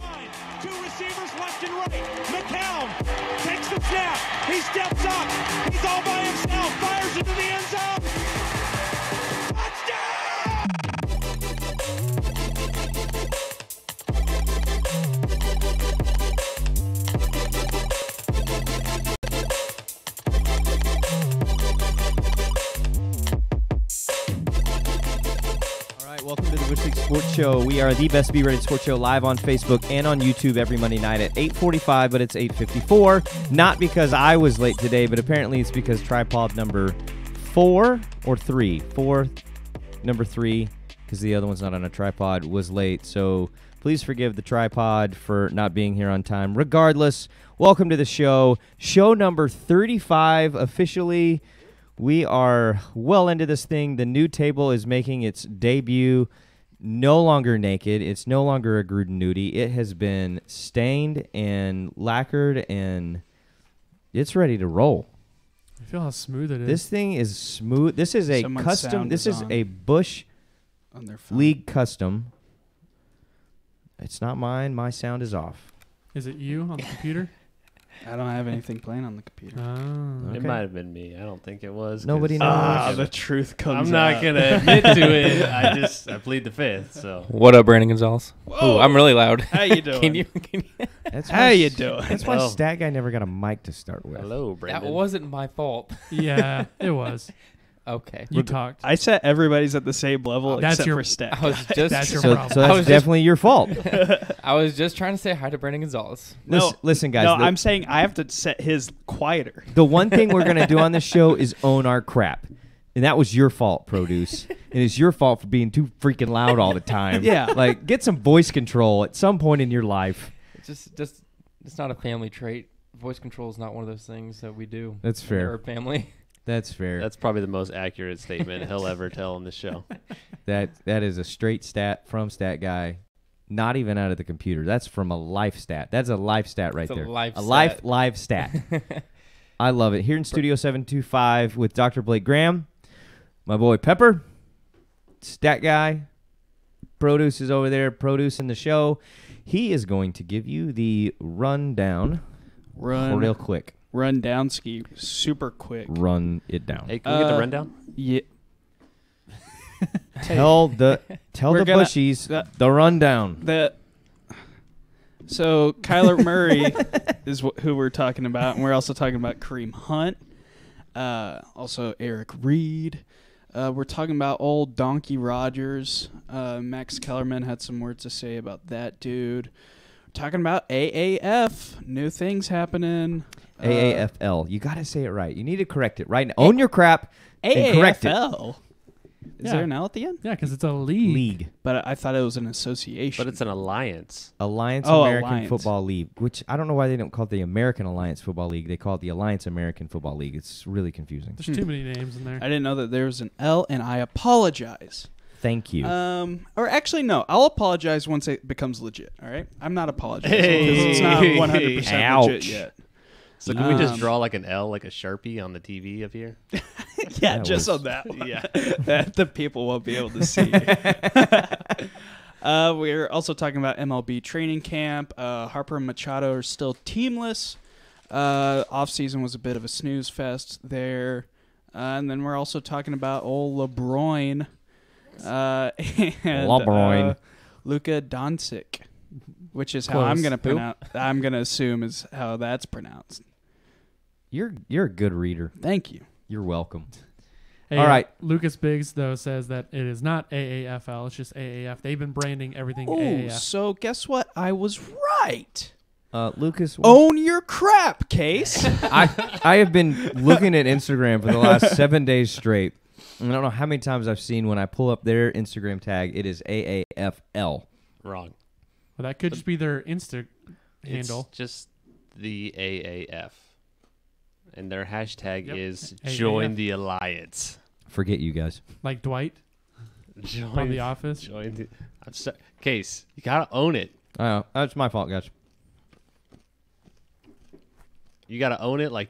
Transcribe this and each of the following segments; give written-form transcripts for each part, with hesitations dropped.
Two receivers left and right. McCown takes the snap. He steps up. He's all by himself. Fires into the end zone. Touchdown! Welcome to the Bush League Sports Show. We are the best B-rated sports show live on Facebook and on YouTube every Monday night at 8:45, but it's 8:54. Not because I was late today, but apparently it's because tripod number 4 or 3. Number 3, because the other one's not on a tripod, was late. So please forgive the tripod for not being here on time. Regardless, welcome to the show. Show number 35 officially. We are well into this thing. The new table is making its debut. No longer naked. It's no longer a Gruden nudie. It has been stained and lacquered, and it's ready to roll. I feel how smooth it is. This thing is smooth. This is a Someone's custom. sound This is on a Bush their phone. League custom. It's not mine. My sound is off. Is it you on the computer? I don't have anything playing on the computer. Oh. Okay. It might have been me. I don't think it was. Nobody knows. Ah, the truth comes I'm out. not going to admit to it. I plead the fifth. So What up, Brandon Gonzalez? Whoa. Ooh, I'm really loud. How you doing? Can you? That's How why you doing? That's why Well. Stat Guy never got a mic to start with. hello, That Brandon. wasn't my fault. Yeah, it was. Okay. You talked. I set everybody's at the same level That's except your- for Stat. I was just That's your So, problem. so I that's was just- definitely your fault. I was just trying to say hi to Brandon Gonzalez. No, Listen, guys. no, the- I'm saying I have to set his quieter. The one thing we're going to do on this show is own our crap. And that was your fault, Produce. It is your fault for being too freaking loud all the time. Yeah. Like, get some voice control at some point in your life. It's just it's not a family trait. Voice control is not one of those things that we do. That's in fair. our family. That's fair. That's probably the most accurate statement he'll ever tell on the show. That is a straight stat from Stat Guy. Not even out of the computer. That's from a life stat. That's a life stat right It's a there. life a stat. live stat. I love it. Here in Studio 725 with Dr. Blake Graham, my boy Pepper, Stat Guy, Produce is over there producing the show. He is going to give you the rundown real quick. Run down ski super quick. Run it down. Hey, can we get the rundown? Yeah. Tell the We're gonna- bushies the rundown. So Kyler Murray is who we're talking about, and we're also talking about Kareem Hunt, also Eric Reed. We're talking about old Donkey Rogers. Max Kellerman had some words to say about that dude. We're talking about AAF, new things happening. AAFL. You got to say it right. You need to correct it right now. Own your crap and correct it. AAFL. Is Yeah. there an L at the end? Yeah, because it's a league. League. But I thought it was an association. But it's an alliance. Alliance Oh, American Alliance. Football League, which I don't know why they don't call it the American Alliance Football League. They call it the Alliance American Football League. It's really confusing. There's too many names in there. I didn't know that there was an L, and I apologize. Thank you. Or actually, no. I'll apologize once it becomes legit. All right, I'm not apologizing Hey. because it's not 100% Ouch. legit yet. So can we just Um, draw like an L, like a Sharpie on the TV up here? Yeah, That just was- on that one. Yeah, that the people won't be able to see. We're also talking about MLB training camp. Harper and Machado are still teamless. Off-season was a bit of a snooze fest there. And then we're also talking about old Lebroin. And Lebroin. Luka Doncic, which is how Close. I'm going to Who? pronounce. I'm going to assume is how that's pronounced. You're a good reader. Thank you. You're welcome. Hey, All right. Lucas Biggs, though, says that it is not AAFL. It's just AAF. They've been branding everything Oh, AAF. so guess what? I was right. Lucas, Own your crap, Case. I have been looking at Instagram for the last 7 days straight. And I don't know how many times I've seen when I pull up their Instagram tag, it is AAFL. Wrong. Well, that could just be their Insta handle. It's just the AAF. And their hashtag Yep. is AAF. join the alliance. Forget you guys. Like Dwight Join from The Office. Join the Case, you gotta own it. I know. That's my fault, guys. You gotta own it like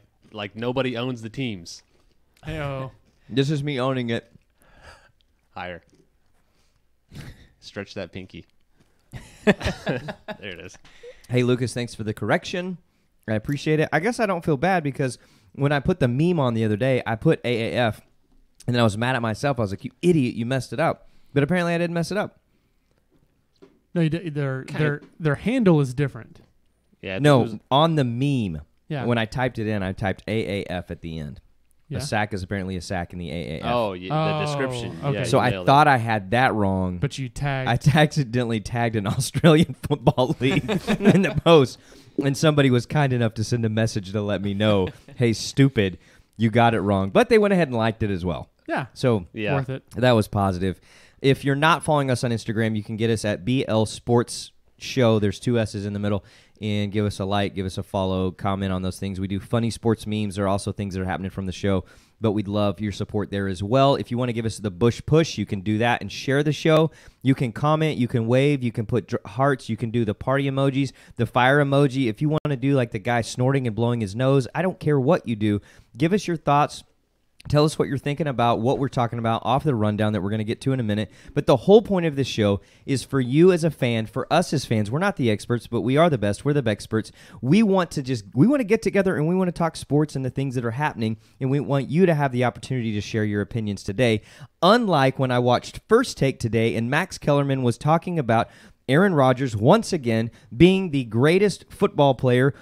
nobody owns the teams. Hey-oh. This is me owning it. Higher. Stretch that pinky. There it is. Hey, Lucas, thanks for the correction. I appreciate it. I guess I don't feel bad because when I put the meme on the other day, I put AAF, and then I was mad at myself. I was like, you idiot, you messed it up. But apparently I didn't mess it up. No, their handle is different. Yeah. No, on the meme. Yeah. When I typed it in, I typed AAF at the end. Yeah. A sack is apparently a sack in the AAF. Oh, yeah, the description. okay. Yeah, so you I nailed thought I had that wrong. But you tagged. I accidentally tagged an Australian football league in the post, and somebody was kind enough to send a message to let me know, hey, stupid, you got it wrong. But they went ahead and liked it as well. Yeah. So Yeah. Worth it. that was positive. If you're not following us on Instagram, you can get us at BL Sports Show. There's 2 S's in the middle. And give us a like, give us a follow, comment on those things. We do funny sports memes. There are also things that are happening from the show, but we'd love your support there as well. If you want to give us the Bush push, you can do that and share the show. You can comment, you can wave, you can put hearts, you can do the party emojis, the fire emoji. If you want to do like the guy snorting and blowing his nose, I don't care what you do. Give us your thoughts. Tell us what you're thinking about, what we're talking about off the rundown that we're going to get to in a minute. But the whole point of this show is for you as a fan, for us as fans. We're not the experts, but we are the best. We're the experts. We want to get together and we want to talk sports and the things that are happening, and we want you to have the opportunity to share your opinions today. Unlike when I watched First Take today and Max Kellerman was talking about Aaron Rodgers once again being the greatest football player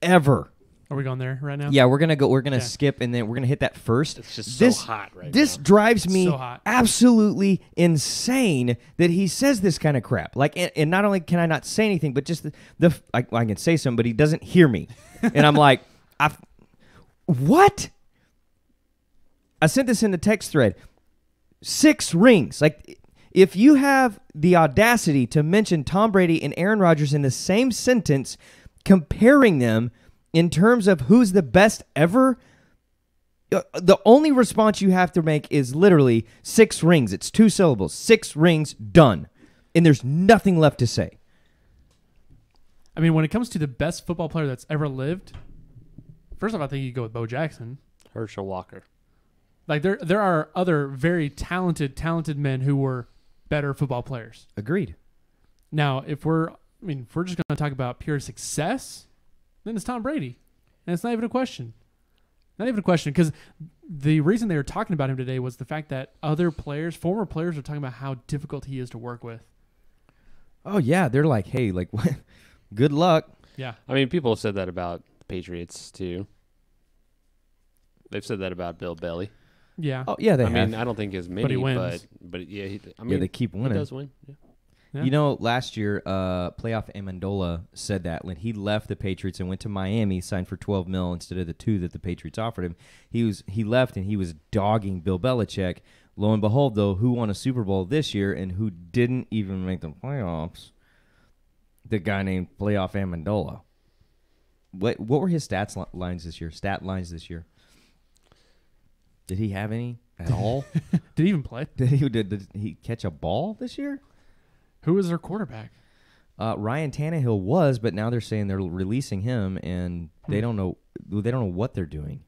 ever. Are we going there right now? Yeah, we're gonna skip and then we're gonna hit that first. It's just this, so hot right This now. drives me So hot. absolutely insane that he says this kind of crap. Like, and not only can I not say anything, but just I can say something, but he doesn't hear me, and I'm like, what? I sent this in the text thread. 6 rings, like. If you have the audacity to mention Tom Brady and Aaron Rodgers in the same sentence, comparing them in terms of who's the best ever, the only response you have to make is literally 6 rings. It's 2 syllables. 6 rings, done. And there's nothing left to say. I mean, when it comes to the best football player that's ever lived, first off, I think you go with Bo Jackson. Herschel Walker. Like there are other very talented men who were better football players. Agreed. Now, if we're just going to talk about pure success, then it's Tom Brady. And it's not even a question. Not even a question, because the reason they were talking about him today was the fact that other players, former players, are talking about how difficult he is to work with. Oh, yeah. They're like, hey, like, good luck. Yeah. I mean, people have said that about the Patriots, too. They've said that about Bill Belly. Yeah. Oh, yeah, they I have. mean, I don't think as many, But he wins. but yeah, Yeah, they keep winning. He does win. Yeah. Yeah. You know, last year, Playoff Amendola said that when he left the Patriots and went to Miami, signed for $12 million instead of the $2 million that the Patriots offered him. He left and he was dogging Bill Belichick. Lo and behold, though, who won a Super Bowl this year and who didn't even make the playoffs? The guy named Playoff Amendola. What were his stat lines this year? Did he have any at all? Did he even play? Did he catch a ball this year? Who was their quarterback? Ryan Tannehill was, but now they're saying they're releasing him, and they don't know what they're doing.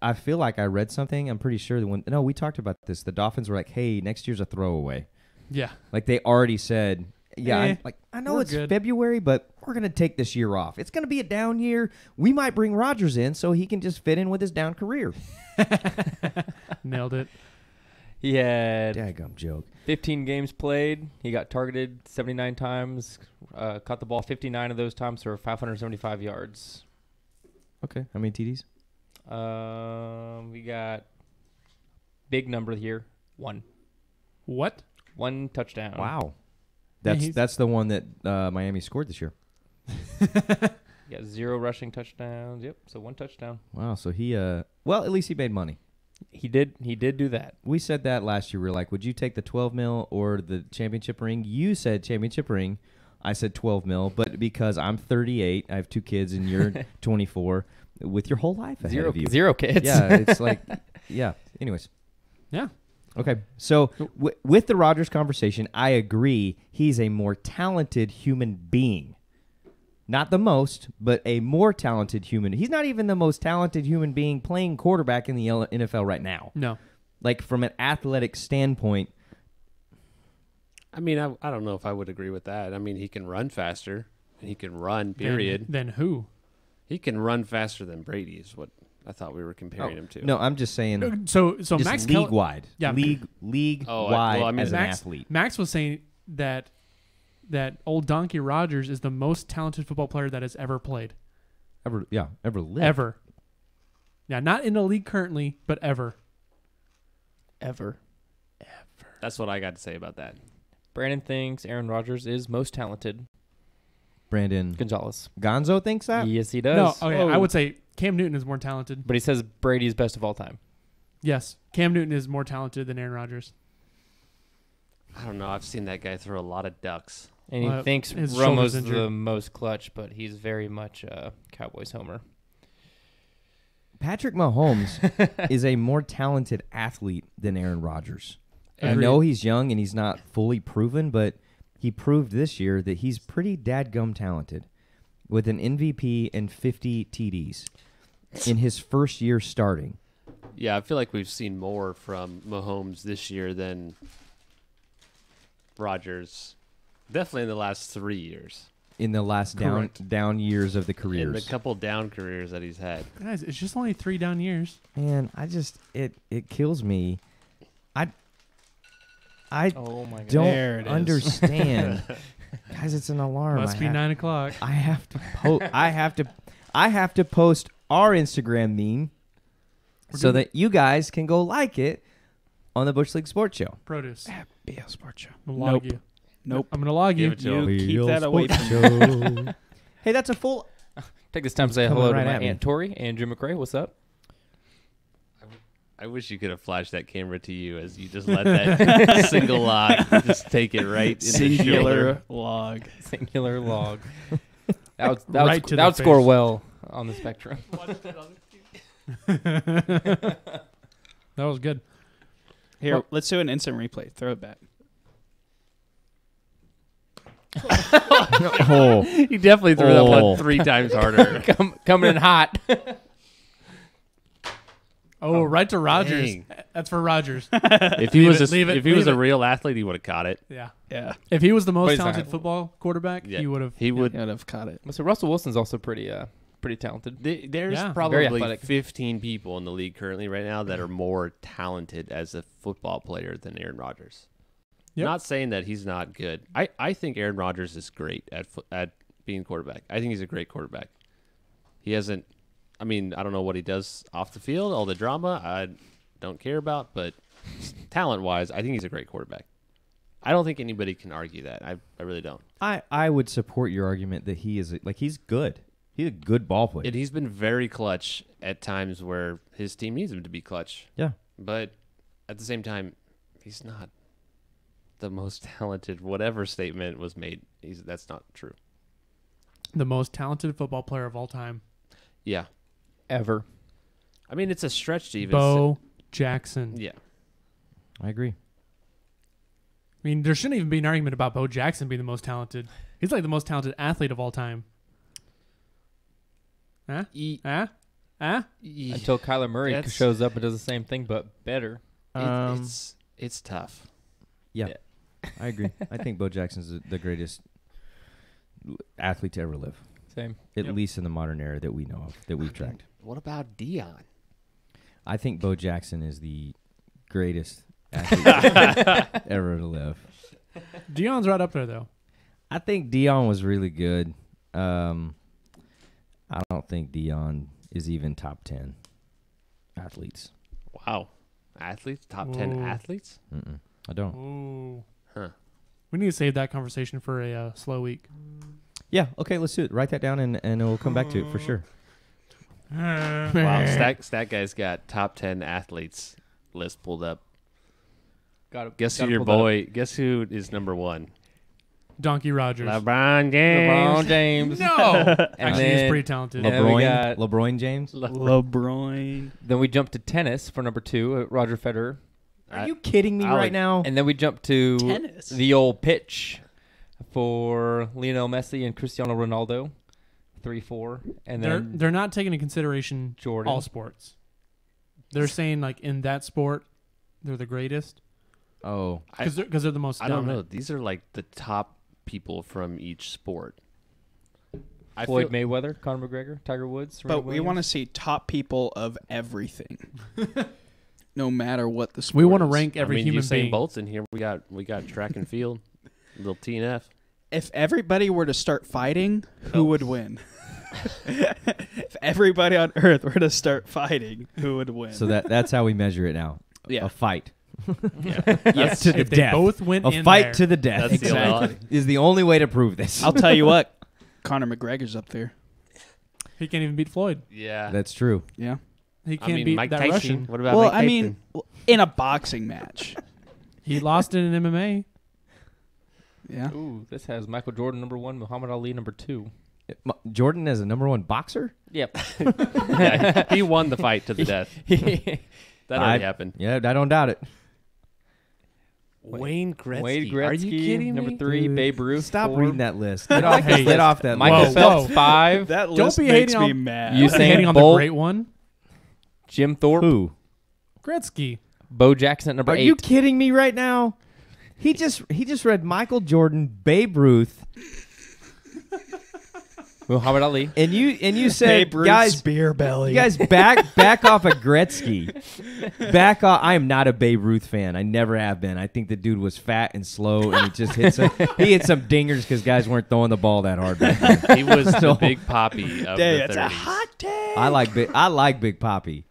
I feel like I read something. I'm pretty sure that we talked about this. The Dolphins were like, "Hey, next year's a throwaway." Yeah. Like they already said, "Yeah, I know we're it's good. February, but we're gonna take this year off. It's gonna be a down year. We might bring Rodgers in so he can just fit in with his down career." Nailed it. He had Daggum joke. 15 games played. He got targeted 79 times, caught the ball 59 of those times for 575 yards. Okay, how many TDs? We got big number here, 1. What? 1 touchdown. Wow, Yeah, that's the one that Miami scored this year. He got 0 rushing touchdowns. Yep, so 1 touchdown. Wow, so he well, at least he made money. He did do that. We said that last year. We were like, would you take the 12 mil or the championship ring? You said championship ring. I said 12 mil, but because I'm 38, I have 2 kids, and you're 24, with your whole life ahead of you. 0 kids. Yeah, it's like, yeah. Anyways. Yeah. Okay, so with the Rodgers conversation, I agree he's a more talented human being. Not the most, but a more talented human. He's not even the most talented human being playing quarterback in the NFL right now. No. Like, from an athletic standpoint. I mean, I don't know if I would agree with that. I mean, he can run faster, and he can run, period. Then who? He can run faster than Brady is what I thought we were comparing him to. No, I'm just saying. So just Max league wide. Yeah. League Oh, wide well, I mean, as an Max, athlete. Max was saying that old Donkey Rogers is the most talented football player that has ever played. Ever lived. Ever. Yeah, not in the league currently, but ever. Ever. That's what I got to say about that. Brandon thinks Aaron Rodgers is most talented. Brandon Gonzalez. Gonzo thinks that. Yes, he No, does. okay, I would say Cam Newton is more talented. But he says Brady's best of all time. Yes, Cam Newton is more talented than Aaron Rodgers. I don't know. I've seen that guy throw a lot of ducks. And he thinks his Romo's shoulder's injured. the most clutch, but he's very much a Cowboys homer. Patrick Mahomes is a more talented athlete than Aaron Rodgers. I Agreed. know he's young and he's not fully proven, but he proved this year that he's pretty dadgum talented with an MVP and 50 TDs in his first year starting. Yeah, I feel like we've seen more from Mahomes this year than Rodgers. Definitely in the last 3 years. In the last down years of the In careers. the couple down careers that he's had. Guys, it's just only 3 down years. Man, it kills me. I Oh, my God. There it don't is. understand. Guys, it's an alarm. Must be 9 o'clock. I have to I have to post our Instagram meme so that you guys can go like it on the Bush League Sports Show. Produce. BL Sports Show. I'm gonna log Nope. you. Nope. I'm gonna log you. Give it to him. You keep that away from me. Hey, that's a full. Take this time to say Coming hello right to my at me. Aunt Tori and Jim McRae. What's up? I wish you could have flashed that camera to you as you just let that single log just take it right in the Singular shoulder. log. Singular log. That Right to the would score face. well on the spectrum. That was good. Here, Well- let's do an instant replay. Throw it back. Oh, He definitely threw that Oh. one 3 times harder. Coming in hot. Oh, right to Rogers. dang. That's for Rogers. If he Leave was it, leave it, if he was leave a it. real athlete, he would have caught it. Yeah. Yeah. If he was the But most he's not. talented football quarterback, Yeah. he would have. He would. I'd have caught it. So Russell Wilson's also pretty talented. There's Yeah. Very probably athletic. 15 people in the league currently right now that are more talented as a football player than Aaron Rodgers. Yep. Not saying that he's not good. I think Aaron Rodgers is great at being quarterback. I think he's a great quarterback. He hasn't. I mean, I don't know what he does off the field, all the drama. I don't care about, but talent-wise, I think he's a great quarterback. I don't think anybody can argue that. I really don't. I would support your argument that he is he's good. He's a good ball player. And he's been very clutch at times where his team needs him to be clutch. Yeah. But at the same time, he's not the most talented. Whatever statement was made, that's not true. The most talented football player of all time. Yeah. Ever. I mean, it's a stretch to even Bo Jackson. Yeah. I agree. I mean, there shouldn't even be an argument about Bo Jackson being the most talented. He's like the most talented athlete of all time. Huh? Huh? Huh? Until Kyler Murray That's- shows up and does the same thing, but better. It's tough. Yeah, Yeah. I agree. I think Bo Jackson's the greatest athlete to ever live, Same. at Yep. least in the modern era that we know of, that we've tracked. What about Dion? I think Bo Jackson is the greatest athlete ever to live. Dion's right up there, though. I think Dion was really good. I don't think Dion is even top 10 athletes. Wow. Athletes? Top 10 Whoa. athletes? I don't. Ooh. Huh. We need to save that conversation for a slow week. Yeah, okay, let's do it. Write that down and we'll come back to it for sure. Wow. Stat Guy's got top 10 athletes list pulled up. Guess who your boy, guess who is number 1? Donkey Rogers. LeBron James. LeBron James. No. And Actually, he's then- pretty talented. Yeah, we LeBron, got- LeBron James? LeBron. Then we jump to tennis for number 2, Roger Federer. Are you kidding me I would- right now? And then we jump to Tennis. the old pitch for Lionel Messi and Cristiano Ronaldo, 3-4. And then They're not taking into consideration Jordan. all sports. They're saying, like, in that sport, they're the greatest. Oh, because they're the most I don't know. dominant. These are like the top people from each sport. I Floyd feel, Mayweather, Conor McGregor, Tiger Woods. But we want to see top people of everything, no matter what the sport. We want to is. rank every human Usain being. Bolt's in here. We got track and field, little TNF. If everybody were to start fighting, who would win? If everybody on Earth were to start fighting, who would win? so that's how we measure it now. Yeah. A fight. Yes. To the If they death. both went A in fight there. to the death. That's the only. Is the only way to prove this. I'll tell you what, Conor McGregor's up there. He can't even beat Floyd. Yeah. That's true. Yeah. He I can't mean, beat Mike that Tyson. Russian. What about Well, Mike I Tyson? mean, in a boxing match. He lost it in MMA. Yeah. Ooh, this has Michael Jordan number 1, Muhammad Ali number 2. Jordan as a number 1 boxer? Yep. yeah, he won the fight to the death. That already happened. Yeah, I don't doubt it. Wayne Gretzky. Wade Gretzky, Are you kidding number me? 3, Dude, Babe Ruth. Stop 4. reading that list. Get off, Hey, get off that Michael list. Whoa, Phelps, whoa. 5. That Don't list be makes hating me on- mad. Usain Hating on the Bolt. great one, Jim Thorpe. Who? Gretzky. Bo Jackson at number Are 8. you kidding me right now? He just read Michael Jordan, Babe Ruth, Muhammad Ali. and you said, Babe Ruth's guys, beer belly. you guys back off of Gretzky. Back off. I am not a Babe Ruth fan. I never have been. I think the dude was fat and slow, and he just hit some dingers because guys weren't throwing the ball that hard back then. He was So- the big poppy of Dang, the it's 30s. a hot take. I like Big Poppy.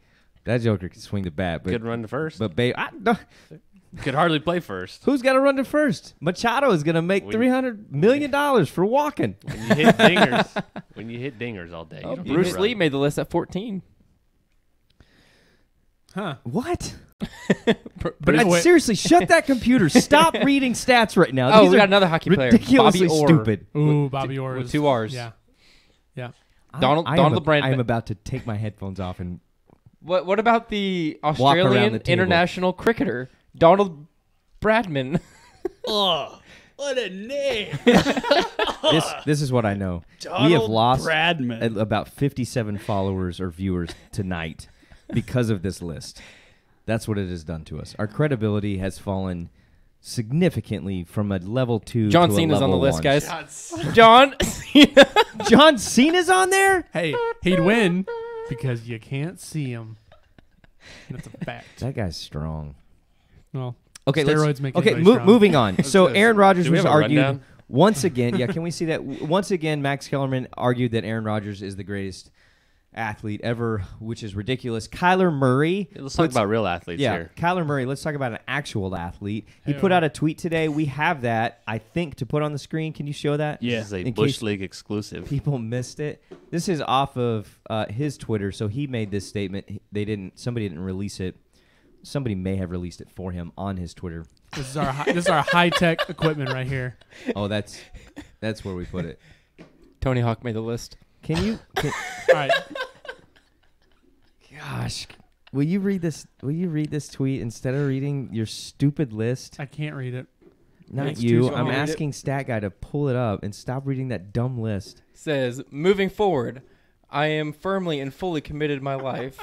That joker can swing the bat, but Could run to first. Babe, no, Could hardly play first. who's got to run to first? Machado is going to make When- $300 million for walking. When you hit dingers all day. Oh, you don't Bruce need to Lee run. made the list at 14. Huh. What? But anyway, Seriously, shut that computer. Stop reading stats right now. Oh, These we are got another hockey player. ridiculously Bobby Orr. stupid. ooh, Bobby Orr with is- 2 R's. Yeah. Yeah. Donald I am Brandtman. about to take my headphones off and What about the around Australian the table. international cricketer, Donald Bradman? Oh, what a name. this is what I know. Donald We have lost Bradman. about 57 followers or viewers tonight because of this list. That's what it has done to us. Our credibility has fallen significantly from a level 2 John to a Cena's on the level list, 1. guys. John Cena. John Cena's on there? Hey, he'd win because you can't see him. That's a fact. That guy's strong. Well, Okay, steroids make okay, anybody strong. moving on. So gonna Aaron say, Rodgers do we was have a argued rundown? once again. Yeah, can we see that? Once again, Max Kellerman argued that Aaron Rodgers is the greatest athlete ever, which is ridiculous. Kyler Murray. Let's talk about real athletes Yeah, here. Kyler Murray. Let's talk about an actual athlete. He Hey, put out a tweet today. We have that, I think, to put on the screen. Can you show that? Yeah. This is a In Bush case League exclusive. People missed it. This is off of his Twitter, so he made this statement. Somebody didn't release it. Somebody may have released it for him on his Twitter. This is our high tech equipment right here. Oh, that's where we put it. Tony Hawk made the list. Can All right. Gosh, will you read this? Will you read this tweet instead of reading your stupid list? I can't read it. Not It's you. too I'm small. asking Stat Guy to pull it up and stop reading that dumb list. Says, moving forward, I am firmly and fully committed to my life.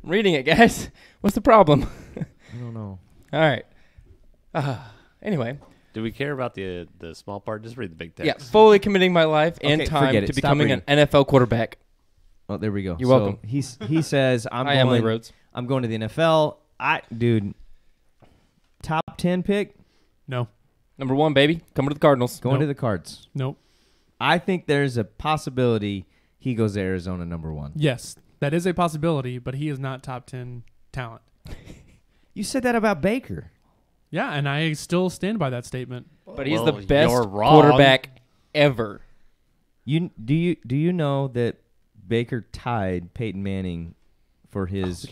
I'm reading it, guys. What's the problem? I don't know. All right. Anyway, Do we care about the small part? Just read the big text. yeah, fully committing my life and Okay, time forget it. to Stop becoming an reading. NFL quarterback. Oh, there we go. You're welcome. He says I'm Hi, Emily going. Rhodes. I'm going to the NFL. Dude, top 10 pick No. Number 1, baby. Coming to the Cardinals. going to Nope. the Cards. Nope. I think there's a possibility he goes to Arizona number 1. Yes, that is a possibility, but he is not top 10 talent. You said that about Baker. Yeah, and I still stand by that statement. But he's Well, the best you're wrong. quarterback ever. Do you know that Baker tied Peyton Manning for his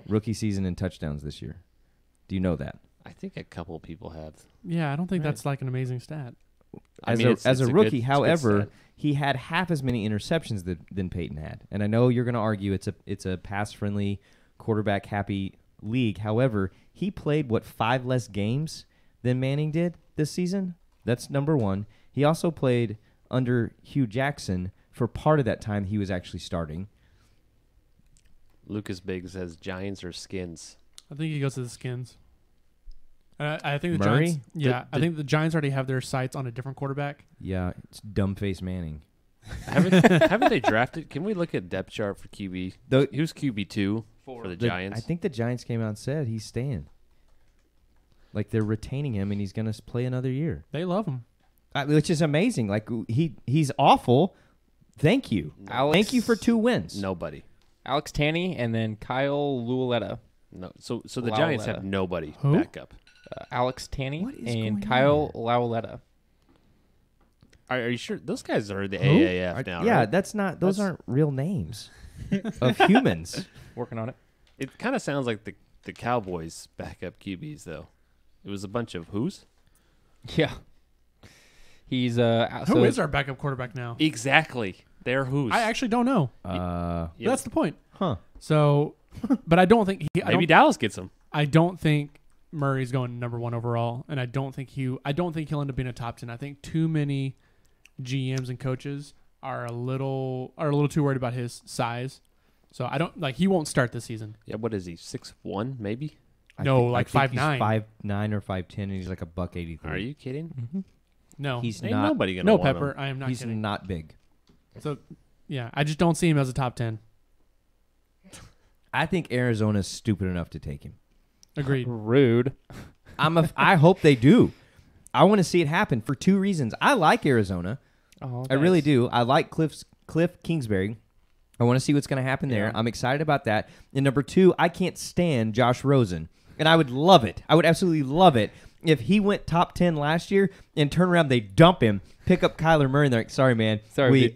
rookie season in touchdowns this year? Do you know that? I think a couple people have. Yeah, I don't think Right. that's like an amazing stat. I mean, As a good- rookie, it's a good however, stat. he had half as many interceptions than Peyton had. And I know you're going to argue it's a pass-friendly, quarterback-happy league. However, he played, 5 less games than Manning did this season? That's number 1. He also played under Hugh Jackson for part of that time he was actually starting. Lucas Biggs says Giants or Skins. I think he goes to the Skins. I think the Murray? Giants. Yeah, I think the Giants already have their sights on a different quarterback. Yeah, it's dumbface Manning. Haven't they drafted? Can we look at depth chart for QB? The- He was QB2 for the Giants. I think the Giants came out and said he's staying. Like they're retaining him, and he's going to play another year, They love him. which is amazing. Like he's awful. Thank you. Thank you for 2 wins. Nobody. Alex Tanney and then Kyle Lualetta. No. So the Giants have nobody Who? backup. Alex Tanney What is and going Kyle on Lauletta. Are you sure those guys are the Who? AAF now? Yeah, right? that's not. Those aren't real names of humans. Working on it. It kind of sounds like the Cowboys backup QBs though. It was a bunch of who's? Yeah. He's Who is our backup quarterback now? Exactly. They're who's. I actually don't know. Yeah. That's the point. Huh. So, but I don't think Maybe Dallas gets them. I don't think Murray's going number 1 overall, and I don't think he'll end up being a top 10. I think too many GMs and coaches are a little too worried about his size. So I don't he won't start this season. Yeah. What is he? 6'1", maybe. No, I think 5'9". 5'9" or 5'10", and he's like a $183. Are you kidding? No, He's Ain't not. nobody gonna no want Pepper. him. I am not He's kidding. not big. So yeah, I just don't see him as a top 10. I think Arizona's stupid enough to take him. Agreed. rude. I hope they do. I want to see it happen for 2 reasons. I like Arizona. Oh, I really do. I like Cliff Kingsbury. I want to see what's going to happen there. Yeah. I'm excited about that. And number 2, I can't stand Josh Rosen. And I would love it. I would absolutely love it if he went top 10 last year and turn around, they dump him, pick up Kyler Murray, and they're like, sorry, man. Sorry,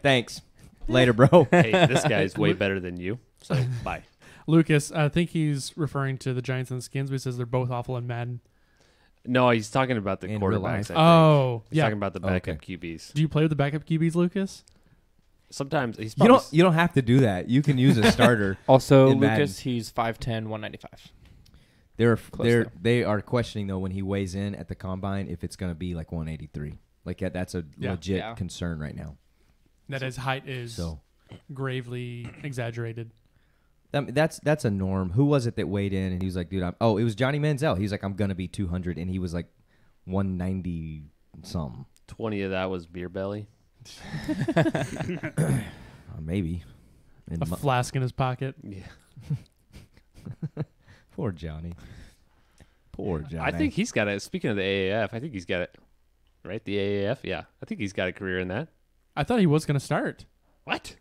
Thanks. Later, bro. Hey, this guy's way better than you. So bye. Lucas, I think he's referring to the Giants and the Skins, but he says they're both awful in Madden. No, he's talking about the In real quarterbacks. life. I think. Oh, He's yeah. talking about the backup QBs. Do you play with the backup QBs, Lucas? Sometimes he's You probably don't have to do that. You can use a starter. Also, in Madden. Lucas, he's 5'10", 195. They are questioning though when he weighs in at the combine if it's going to be like 183. Like that's a legit Yeah. concern right now. That his height is So gravely exaggerated. that's a norm. Who was it that weighed in and he was like, dude, it was Johnny Manziel. He's like, I'm going to be 200, and he was like 190 something. 20 of that was beer belly. Maybe. And A flask in his pocket. Yeah. poor Johnny. Poor Johnny. I think he's got it. Speaking of the AAF, I think he's got it. Right? The AAF? Yeah. I think he's got a career in that. I thought he was going to start. What?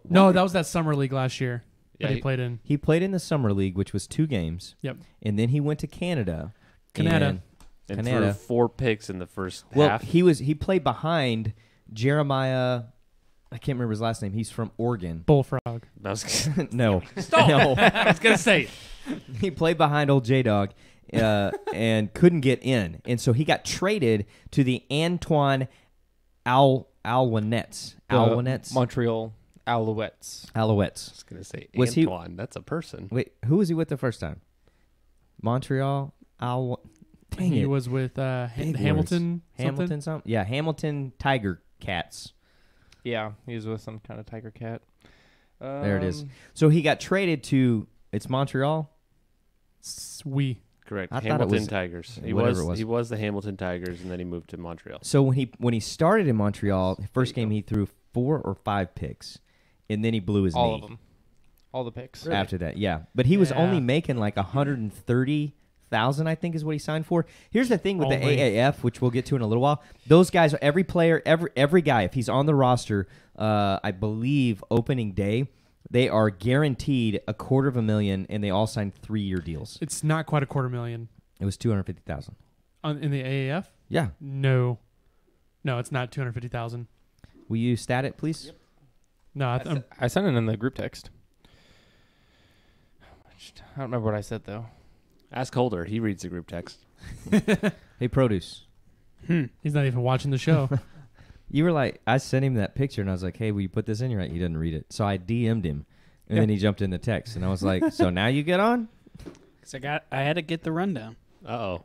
No, that was that summer league last year Yeah, that he played in. He played in the summer league, which was 2 games. Yep. And then he went to Canada. Canada. And Canada. threw 4 picks in the first Well, half. he played behind Jeremiah. I can't remember his last name. He's from Oregon. Bullfrog. I was, No, Stop. no. I was going to say. He played behind old J Dog and couldn't get in, and so he got traded to the Antoine Alouettes. Alouettes. Montreal Alouettes. I Alouettes. was going to say Was he- Antoine. That's a person. Wait, who was he with the first time? Montreal. Dang He it. was with Big Hamilton. Hamilton something? Yeah, Hamilton Tiger Cats. Yeah, he was with some kind of tiger cat. There it is. So he got traded to, it's Montreal? Sweet. Correct. I thought it Hamilton was- Tigers. He whatever was, it was. he was the Hamilton Tigers, and then he moved to Montreal. So when he started in Montreal, first There you game go. he threw 4 or 5 picks, and then he blew his All knee. of them. All the picks. After that, yeah. But he was Yeah. only making like 130,000, I think, is what he signed for. Here's the thing with Only. the AAF, which we'll get to in a little while. Those guys, every player, every guy, if he's on the roster, I believe opening day, they are guaranteed $250,000, and they all signed 3-year deals. It's not quite $250,000 It was 250,000. in the AAF. Yeah. No, it's not 250,000. Will you stat it, please? Yep. No, I sent it in the group text. I don't remember what I said, though. Ask Holder. He reads the group text. Hey, Produce. he's not even watching the show. You were like, I sent him that picture, and I was like, hey, will you put this in? You're right. He doesn't read it. So I DM'd him, and Yeah. then he jumped in the text, and I was like, so now you get on? Because I had to get the rundown. Uh-oh.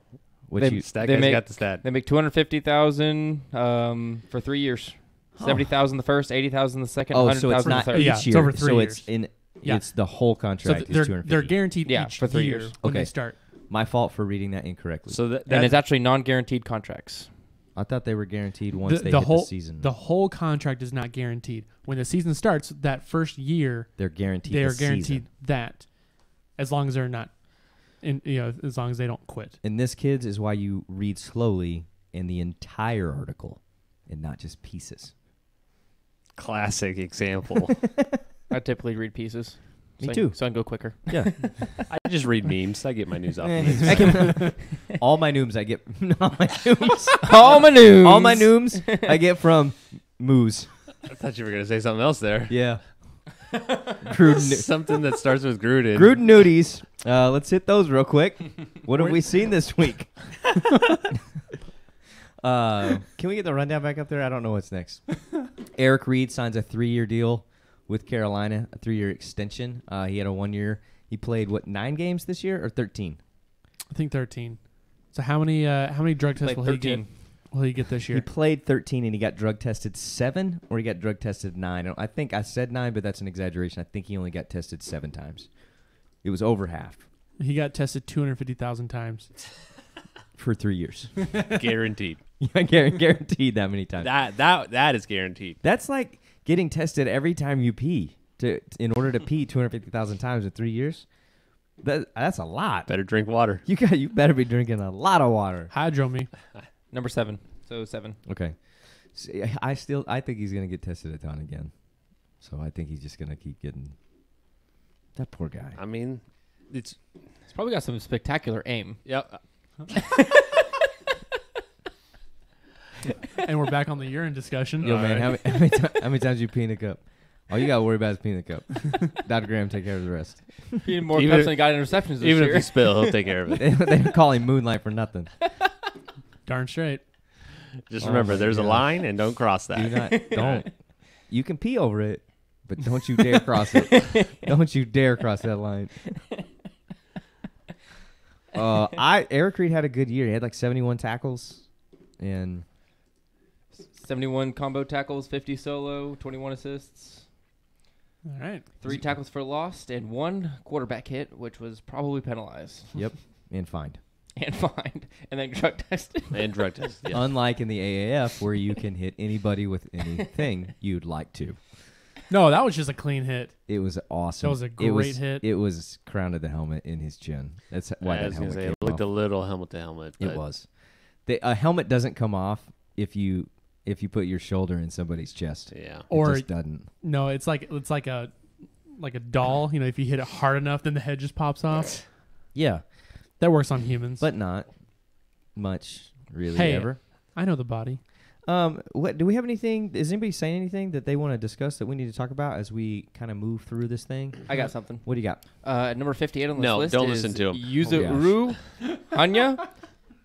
Which They- you, Stat They guy's make- got the stat. They make $250,000 for 3 years. 70,000 the first, 80,000 the second, oh, 100,000 so it's not the third. Yeah, each it's year. over 3 so years. it's in Yeah. It's the whole So contract is they're 250. guaranteed Yeah, each for 3 year years. when Okay. they start. My fault for reading that incorrectly. So that, And it's actually non-guaranteed contracts. I thought they were guaranteed once they the hit whole the season. the whole contract is not guaranteed. When the season starts, that first year They're guaranteed. they the are guaranteed season. that, as long as they're not, as long as they don't quit. And this, kids, is why you read slowly in the entire article and not just pieces. classic example. I typically read pieces. Me so too. So I can go quicker. Yeah. I just read memes. I get my news off Eh, memes. I can- all my nooms I get. All my nooms. All my news. All my nooms I get from Moose. I thought you were gonna say something else there. Yeah. Gruden. Something that starts with Gruden. Gruden nudies. Let's hit those real quick. What have we seen this week? Can we get the rundown back up there? I don't know what's next. Eric Reed signs a 3-year deal with Carolina, a 3-year extension. He had a 1 year. He played, 9 games this year or 13? I think 13. So how many drug tests Like will he get? 13. Will he get this He year? played 13 and he got drug tested 7 or he got drug tested 9. I think I said 9, but that's an exaggeration. I think he only got tested 7 times. It was over half He got tested 250,000 times. for 3 years. Guaranteed. Yeah, guaranteed that many times. That is guaranteed. That's like getting tested every time you pee in order to pee 250,000 times in 3 years. That's a lot. Better drink water. You better be drinking a lot of water. Hydro me. Number 7. So 7. Okay. See, I think he's gonna get tested a ton again. So I think he's just gonna keep getting. That poor guy. I mean, it's He's probably got some spectacular aim. yep. And we're back on the urine discussion. Yo, man, how many times you pee in a cup? All you gotta worry about is peeing in a cup. Dr. Graham take care of the rest. Being more Even cups if- than he got interceptions this Even year. if you spill, he'll take care of it. They don't call him Moonlight for nothing. Darn straight. Just Oh remember, my there's a gosh. line, and don't cross that. Do not, don't. You can pee over it, but don't you dare cross it. Don't you dare cross that line. Eric Reed had a good year. He had like 71 tackles, and 71 combo tackles, 50 solo, 21 assists, All right. 3 tackles for lost, and 1 quarterback hit, which was probably penalized yep, and fined. and fined, and then drug tested. And drug test. Yeah. Unlike in the AAF, where you can hit anybody with anything you'd like to. No, that was just a clean hit. It was awesome. That was a It was- great hit. It was crown of the helmet in his chin. That's why I that was gonna helmet say, came it looked off. a little helmet to helmet. It but was. A helmet doesn't come off if you put your shoulder in somebody's chest. Yeah. Or it just doesn't. no, it's like a doll. You know, if you hit it hard enough, then the head just pops off. Yeah, That works on humans. but not much really Hey. ever. I know the body. What do we have anything? Is anybody saying anything that they want to discuss that we need to talk about as we kind of move through this thing? I got something. What do you got? At number 58 on this No, list don't is listen to him. Yuzuru Hanya,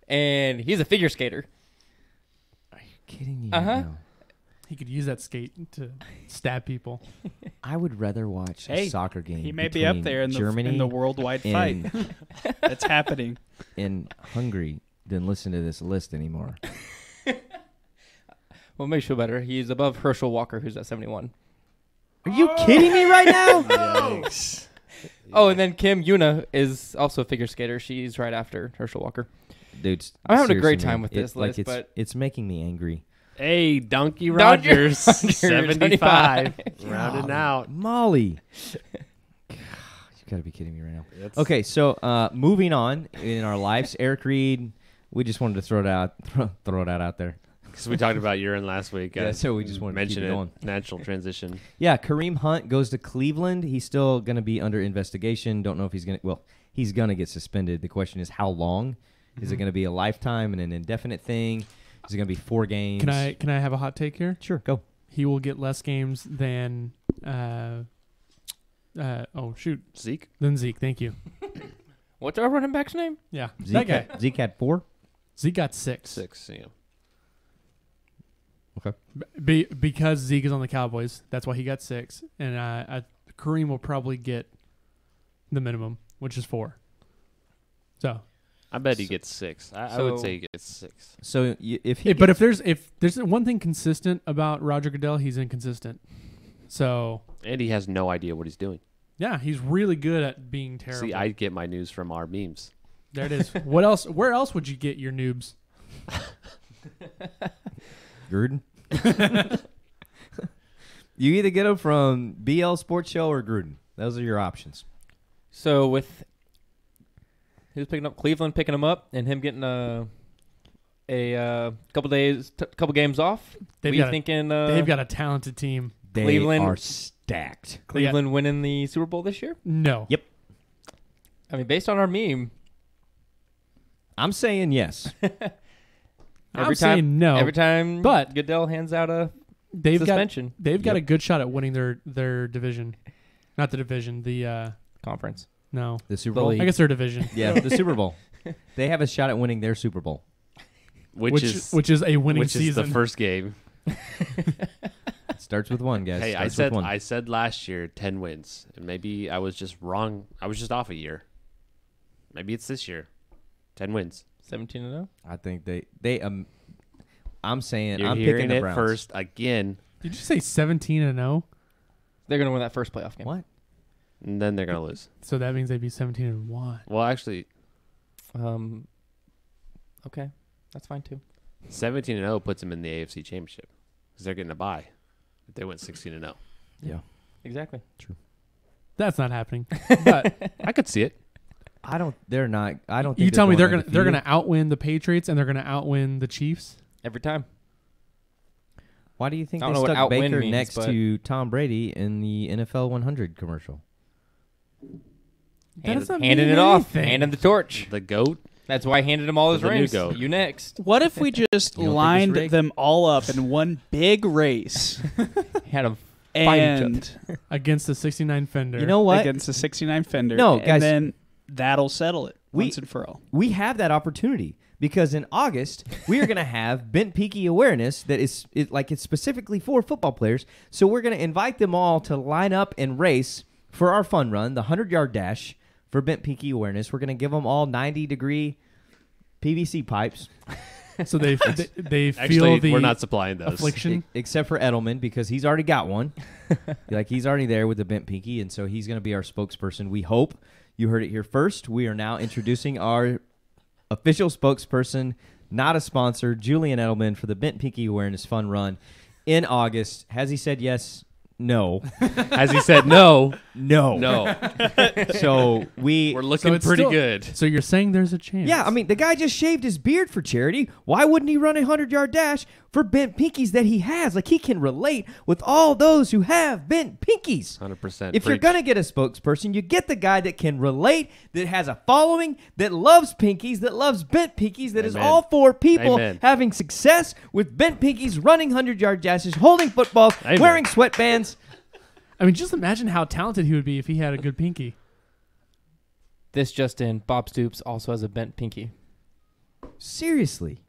and he's a figure skater. Kidding me? Uh-huh. right now? He could use that skate to stab people. I would rather watch a Hey, soccer game. He may be up between there in Germany the worldwide fight and, that's happening. and Hungary than listen to this list anymore. Well, it makes you feel better. He's above Herschel Walker, who's at 71. Are you kidding me right now? Yikes. Oh, and then Kim Yuna is also a figure skater. She's right after Herschel Walker. Dude, I'm having a great seriously, time man, with this list, but- it's making me angry. Hey, Donkey Donkey Rogers, Rogers, 75. 75. Rounding out. Molly. You gotta be kidding me right now. That's- Okay, so moving on in our lives, Eric Reed. We just wanted to throw it out there. Because we talked about urine last week. Yeah, so we just wanted to mention keep it going. Natural transition. Yeah, Kareem Hunt goes to Cleveland. He's still gonna be under investigation. Don't know if he's gonna. Well, he's gonna get suspended. The question is how long. Is it going to be a lifetime and an indefinite thing? Is it going to be 4 games? Can I have a hot take here? Sure, go. He will get less games than Zeke? than Zeke. Thank you. What's our running back's name? Yeah, Zeke that guy. Zeke had 4? Zeke got 6. 6, yeah. Okay. Because Zeke is on the Cowboys, that's why he got 6. And Kareem will probably get the minimum, which is 4. So, I bet he gets 6. I would say he gets 6. So if he but if there's one thing consistent about Roger Goodell, he's inconsistent. So And he has no idea what he's doing. Yeah, he's really good at being terrible. See, I get my news from our memes. There it is. What else? Where else would you get your noobs? Gruden. You either get them from BL Sports Show or Gruden. Those are your options. So with who's picking up Cleveland, picking him up, and him getting a couple games off. They've we got thinking they've got a talented team. They Cleveland- are stacked. Cleveland winning the Super Bowl this year. No. Yep. I mean, based on our meme, I'm saying yes. I'm saying no. Every time, But- Goodell hands out a They've suspension. They've got Yep. a good shot at winning their division. Not the division. The Conference. no. The Super The Bowl. league. I guess their division. Yeah, the Super Bowl. They have a shot at winning their Super Bowl. Which is a winning which season. is the first game. It starts with one, guys. Hey, I Starts with one. said last year 10 wins, and maybe I was just wrong. I was just off a year. Maybe it's this year, 10 wins. 17-0. I think they I'm saying You're I'm hearing picking the it Browns. first again, Did you say 17-0? They're gonna win that first playoff game. What? and then they're gonna lose. So that means they'd be 17-1. Well, actually, Okay, that's fine too. 17-0 puts them in the AFC Championship because they're getting a bye if they went 16-0. Yeah. Exactly. That's not happening. But I could see it. They're not. I don't think you tell me they're going gonna undefeated. outwin the Patriots and they're gonna outwin the Chiefs. Every time. Why do you think I they don't know what stuck outwin Baker means, next but- to Tom Brady in the NFL 100 commercial? That doesn't handing mean it off. anything. Handing the torch. The GOAT. That's why I handed him all his The new rings. goat. You next. What if we just You don't think lined it's rigged? them all up in one big race Had him fight each other. and Against the 69 Fender. You know what? against the 69 Fender? No, guys. And then that'll settle it once and for all. We have that opportunity because in August we are going to have Bent Peaky awareness that is like it's specifically for football players. So we're going to invite them all to line up and race for our fun run, the 100-yard dash for Bent Peaky awareness. We're going to give them all 90-degree PVC pipes, So they feel Actually, the we're not supplying those. affliction. except for Edelman because he's already got one. Like he's already there with the Bent Peaky, and so he's going to be our spokesperson. We hope you heard it here first. We are now introducing our official spokesperson, not a sponsor, Julian Edelman for the Bent Peaky Awareness Fun Run in August. Has he said yes? No. Has he said no? No. No. So We're looking it's pretty still- good. So you're saying there's a chance? yeah, I mean, the guy just shaved his beard for charity. Why wouldn't he run a 100-yard dash for bent pinkies that he has? Like, he can relate with all those who have bent pinkies. 100%. If you're going to get a spokesperson, you get the guy that can relate, that has a following, that loves pinkies, that loves bent pinkies, that is Amen. all for people Amen. having success with bent pinkies, running 100-yard dashes, holding footballs, Amen. wearing sweatbands. I mean, just imagine how talented he would be if he had a good pinky. This just in, Bob Stoops also has a bent pinky, Seriously.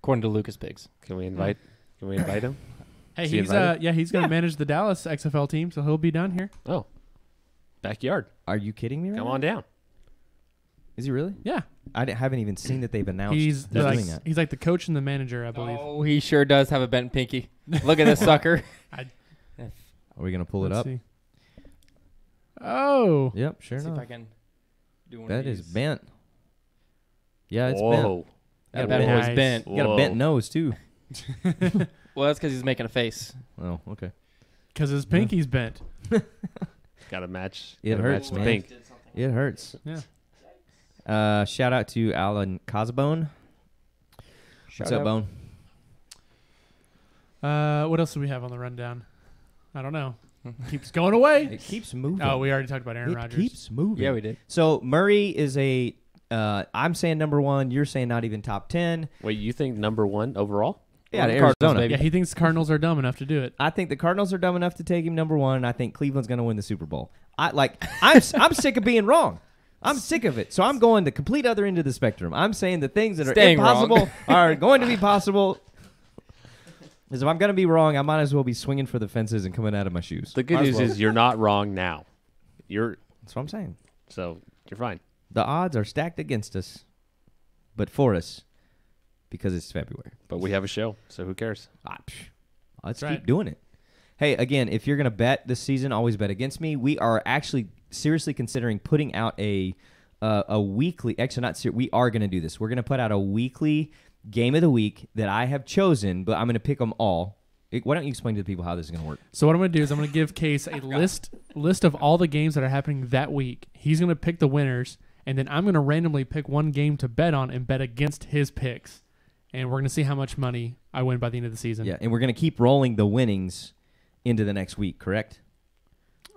according to Lucas Biggs. Can we invite him? Hey, Is he he's invited? he's gonna manage the Dallas XFL team, so he'll be down here. Oh. Backyard. Are you kidding me right Come now? on down. Is he really? Yeah, Haven't even seen that they've announced he's they're like doing that. he's like the coach and the manager, I believe. Oh, he sure does have a bent pinky. Look at this sucker. Are we going to pull it Let's up? see. Oh, Yep, sure See if enough. I can do one That of is these. bent. Yeah, it's bent. Whoa. That Got a bad bent- boy's Nice. bent. You got a bent nose, too. Well, that's because he's making a face. Oh, okay. because his pinky's bent. Got to match. It gotta hurts, match the man. pink. It hurts. Yeah. Shout out to Alan Cosbone. What's up, Bone? What else do we have on the rundown? I don't know. Keeps going away. It keeps moving. Oh, we already talked about Aaron it Rodgers. keeps moving. Yeah, we did. So Murray is a. I'm saying number one. You're saying not even top 10. Wait, you think number one overall? Yeah, Well, to the Cardinals, Arizona. baby. Yeah, he thinks the Cardinals are dumb enough to do it. I think the Cardinals are dumb enough to take him number one. And I think Cleveland's going to win the Super Bowl. I'm sick of being wrong. I'm sick of it. So I'm going the complete other end of the spectrum. I'm saying the things that are Staying wrong. impossible are going to be possible. Because if I'm going to be wrong, I might as well be swinging for the fences and coming out of my shoes. The good Might as news well. is you're not wrong now. That's what I'm saying. So you're fine. The odds are stacked against us, but for us, because it's February. But we have a show, so who cares? Let's That's keep right. doing it. Hey, again, if you're going to bet this season, always bet against me. We are actually seriously considering putting out a weekly. Actually, we are going to do this. We're going to put out a weekly game of the week that I have chosen, but I'm going to pick them all. Why don't you explain to the people how this is going to work? So what I'm going to do is I'm going to give Case a list of all the games that are happening that week. He's going to pick the winners, and then I'm going to randomly pick one game to bet on and bet against his picks. And we're going to see how much money I win by the end of the season. Yeah, and we're going to keep rolling the winnings into the next week, correct?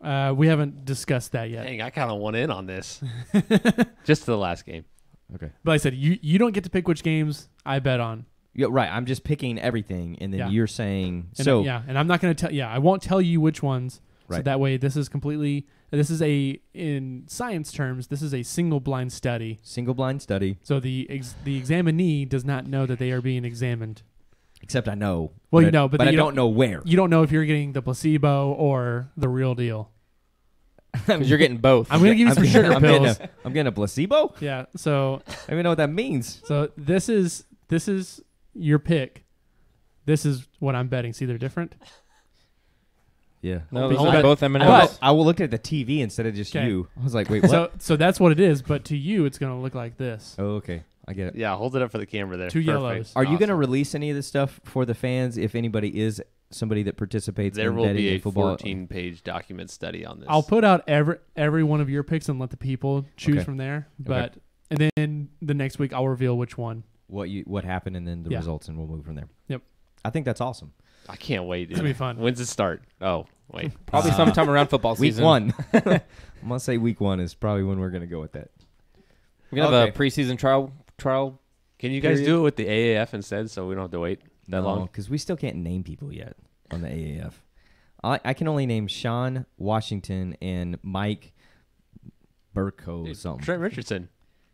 We haven't discussed that yet. Dang, I kind of want in on this. Just the last game. Okay. But like I said, you don't get to pick which games I bet on. Yeah, right. I'm just picking everything, and then you're saying And so. and I'm not going to tell. Yeah, I won't tell you which ones. So Right. that way, this is in science terms, this is a single blind study. Single blind study. So the examinee does not know that they are being examined. Except I know. Well, you I- know, but I you don't know where. You don't know if you're getting the placebo or the real deal. Because you're getting both. I'm going to give you some sugar pills. I'm getting a placebo. Yeah. So I don't even know what that means. this is your pick. This is what I'm betting. See, they're different. Yeah. No, But- those are but- both I M&Ms. will look at the TV instead of just 'Kay. you. I was like, wait, what? So that's what it is. But to you, it's going to look like this. Oh, okay. I get it. Yeah, hold it up for the camera there. Two Perfect. yellows. Are you going to Awesome. release any of this stuff for the fans if anybody is somebody that participates There in will betting be a in football? 14-page document study on this. I'll put out every one of your picks and let the people choose Okay. from there. But and then the next week I'll reveal which one. What happened and then the Yeah. results, and we'll move from there. Yep. I think that's awesome. I can't wait. It's gonna be fun. When's it start? Oh, wait. Probably sometime around football Week season. 1. I'm going to say week 1 is probably when we're going to go with that. We're going to have Okay. a preseason trial. Can you guys Period. do it with the AAF instead so we don't have to wait that long? Because we still can't name people yet on the AAF. I can only name Sean Washington and Mike Burko Dude, something. Trent Richardson.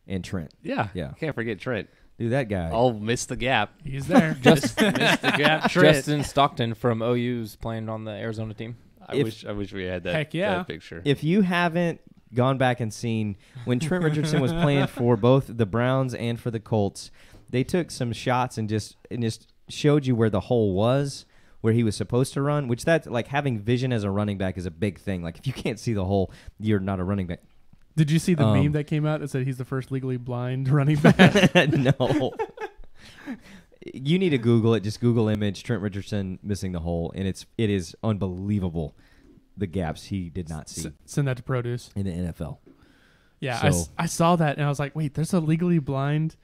And Trent. Yeah. Yeah. Can't forget Trent. Dude, that guy. I'll miss the gap. He's there. Missed the gap. Trent. Justin Stockton from OU's playing on the Arizona team. I wish we had that, Heck yeah. that picture. If you haven't gone back and seen when Trent Richardson was playing for both the Browns and for the Colts, they took some shots and just showed you where the hole was, where he was supposed to run, which that like having vision as a running back is a big thing. Like if you can't see the hole, you're not a running back. Did you see the meme that came out that said he's the first legally blind running back? No. You need to Google it. Just Google image Trent Richardson missing the hole, and it is unbelievable the gaps he did not see Send that to produce. in the NFL. Yeah, So- I saw that and I was like, wait, there's a legally blind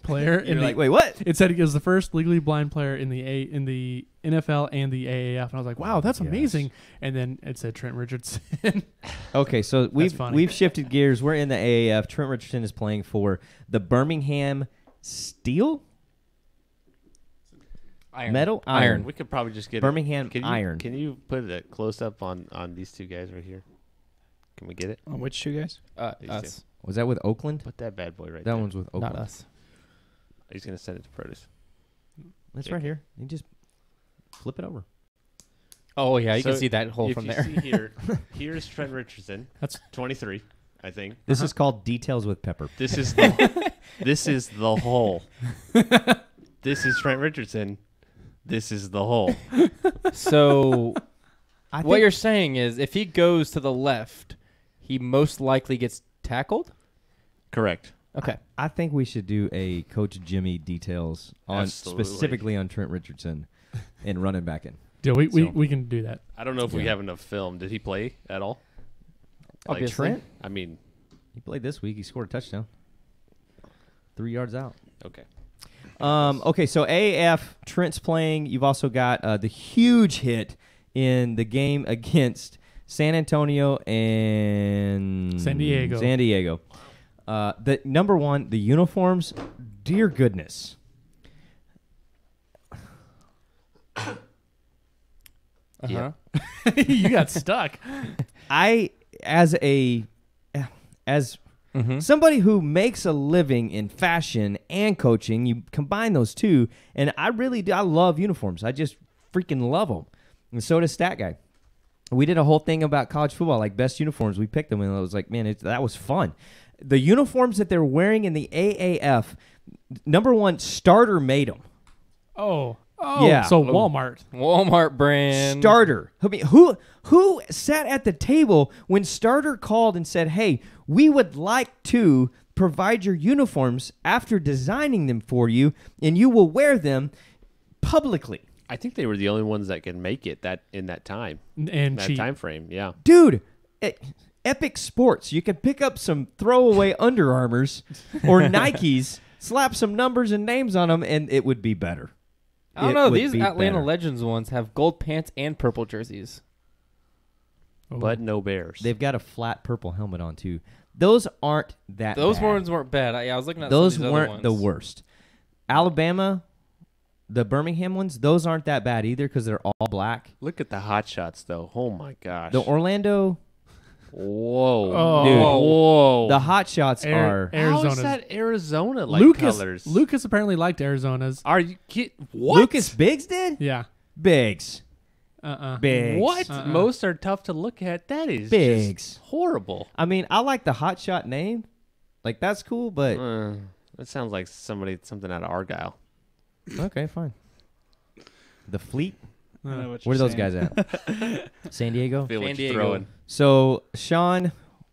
player. You're like, wait, what? It said he was the first legally blind player in the NFL and the AAF, and I was like, wow, that's Yes. amazing. And then it said Trent Richardson. Okay, so funny. we've shifted gears. We're in the AAF. Trent Richardson is playing for the Birmingham Steel Metal Iron. we could probably just get Birmingham can you, Iron. Can you put a close up on these two guys right here? Can we get it? On which two guys? These Us. Was that with Oakland? Put that bad boy right That there. one's with Oakland. Not us. He's gonna send it to produce. That's right here. You just flip it over. Oh, yeah. You So can see that hole if from you there. see here, here's Trent Richardson. That's 23, I think. This is called Details with Pepper. This is the this is the hole. This is Trent Richardson. This is the hole. So I what think- you're saying is if he goes to the left, he most likely gets tackled? Correct. Okay. I think we should do a Coach Jimmy details on Absolutely. specifically on Trent Richardson and running back in. Yeah, we So- can do that. I don't know if we Yeah. have enough film. Did he play at all? Obviously. Trent? I mean, He played this week. He scored a touchdown. 3 yards out. okay. Okay, so AAF, Trent's playing. You've also got the huge hit in the game against San Antonio and San Diego. San Diego. The number one, the uniforms. Dear goodness. Uh-huh. You got stuck. I, as Mhm. somebody who makes a living in fashion and coaching, you combine those two, and I really do. I love uniforms. I just freaking love them, and so does Stat Guy. We did a whole thing about college football, like best uniforms. We picked them, and I was like, man, that was fun. The uniforms that they're wearing in the AAF, number one, Starter made them. Oh, Oh, Yeah. so Walmart. Walmart brand. Starter. I mean, who sat at the table when Starter called and said, "Hey, we would like to provide your uniforms after designing them for you, and you will wear them publicly." I think they were the only ones that can make it in that time, And that cheap. time frame. Yeah. Dude, Epic Sports. You could pick up some throwaway Under Armours or Nikes, slap some numbers and names on them, and it would be better. I don't It know. would These be Atlanta better. Legends ones have gold pants and purple jerseys. But no Bears. They've got a flat purple helmet on too. Those aren't that Those bad. ones weren't bad. I was looking at Those some of these weren't other the ones. worst. Alabama, the Birmingham ones, those aren't that bad either because they're all black. Look at the hot shots, though. Oh my gosh. The Orlando, Whoa. Oh. Dude. Whoa. the hot shots are. How Arizona's. is that Arizona like Lucas colors? Lucas apparently liked Arizona's. Are you kidding? What? Lucas Biggs did? Yeah. Biggs. Biggs. What? Uh-uh. Most are tough to look at. That is Biggs. just horrible. I mean, I like the hot shot name. Like, that's cool, but. That sounds like something out of Argyle. Okay, fine. The Fleet? I know what Where are you're those guys at? San Diego? Feel San what Diego. you're throwing. So Sean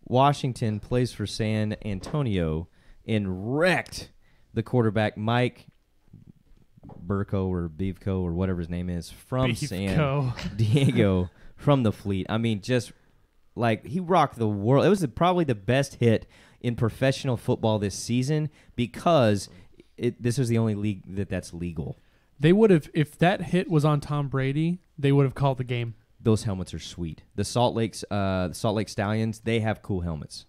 Washington plays for San Antonio and wrecked the quarterback Mike Burko or Beevco or whatever his name is from San Beefco. Diego from the Fleet. I mean, just like he rocked the world. It was probably the best hit in professional football this season because this was the only league that's legal. They would have, if that hit was on Tom Brady, they would have called the game. Those helmets are sweet. The Salt Lake Stallions, they have cool helmets,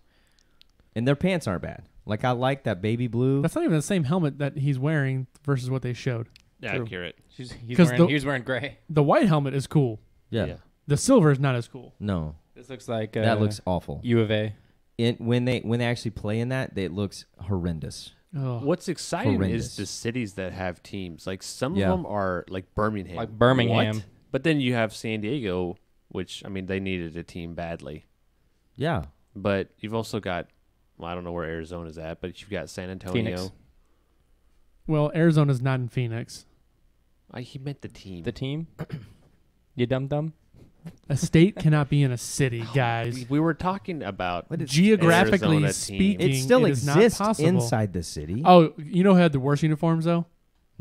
and their pants aren't bad. Like I like that baby blue. That's not even the same helmet that he's wearing versus what they showed. Accurate. He's 'Cause wearing, the- he was wearing gray. The white helmet is cool. Yeah. The silver is not as cool. No, This looks like that looks awful. U of A. When they actually play in that, it looks horrendous. Oh. What's exciting Horrendous. is the cities that have teams. Like some Yeah. of them are like Birmingham. Like Birmingham. What? But then you have San Diego, which I mean they needed a team badly. Yeah. But you've also got, well, I don't know where Arizona's at, but you've got San Antonio. Phoenix. Well, Arizona's not in Phoenix. He meant the team. The team. You dum. A state cannot be in a city, guys. We were talking about Geographically Arizona speaking, team. It still is not exists possible. inside the city. Oh, you know who had the worst uniforms though?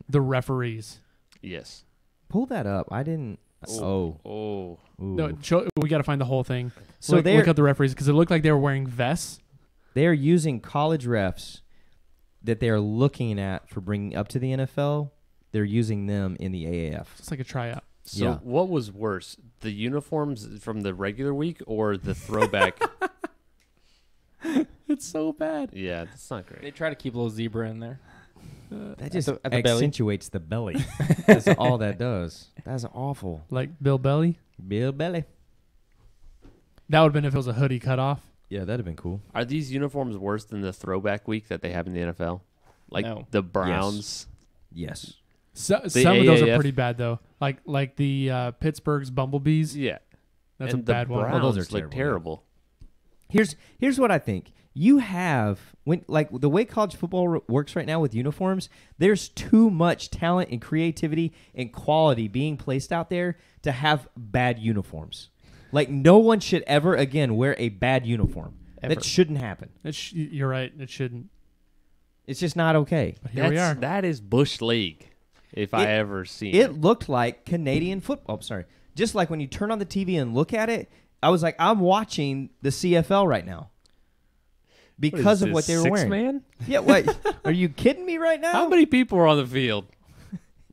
The referees. Yes. Pull that up. I didn't. Oh. Oh. Ooh. No, we got to find the whole thing. So look up the referees because it looked like they were wearing vests. They're using college refs that they are looking at for bringing up to the NFL. They're using them in the AAF. It's like a tryout. So Yeah. what was worse, the uniforms from the regular week or the throwback? It's so bad. Yeah, that's not They great. try to keep a little zebra in there. That just at the belly. accentuates the belly. That's all that does. That's awful. Like Bill Belly. Bill Belly. That would have been if it was a hoodie cut off. Yeah, that'd have been cool. Are these uniforms worse than the throwback week that they have in the NFL? Like No. the Browns? Yes. Some of those are AAF. pretty bad though. Like the Pittsburgh's Bumblebees. Yeah. That's and a bad the one. Browns Oh, those are look terrible, terrible. Here's what I think. You have the way college football works right now with uniforms. There's too much talent and creativity and quality being placed out there to have bad uniforms. Like no one should ever again wear a bad uniform. Ever. That shouldn't happen. You're right. It shouldn't. It's just not okay. But here we are. That is Bush League, if I ever seen It looked like Canadian football. Sorry. Just like when you turn on the TV and look at it, I was like, I'm watching the CFL right now. Because of what they were wearing. Man? Yeah, what? Are you kidding me right now? How many people are on the field?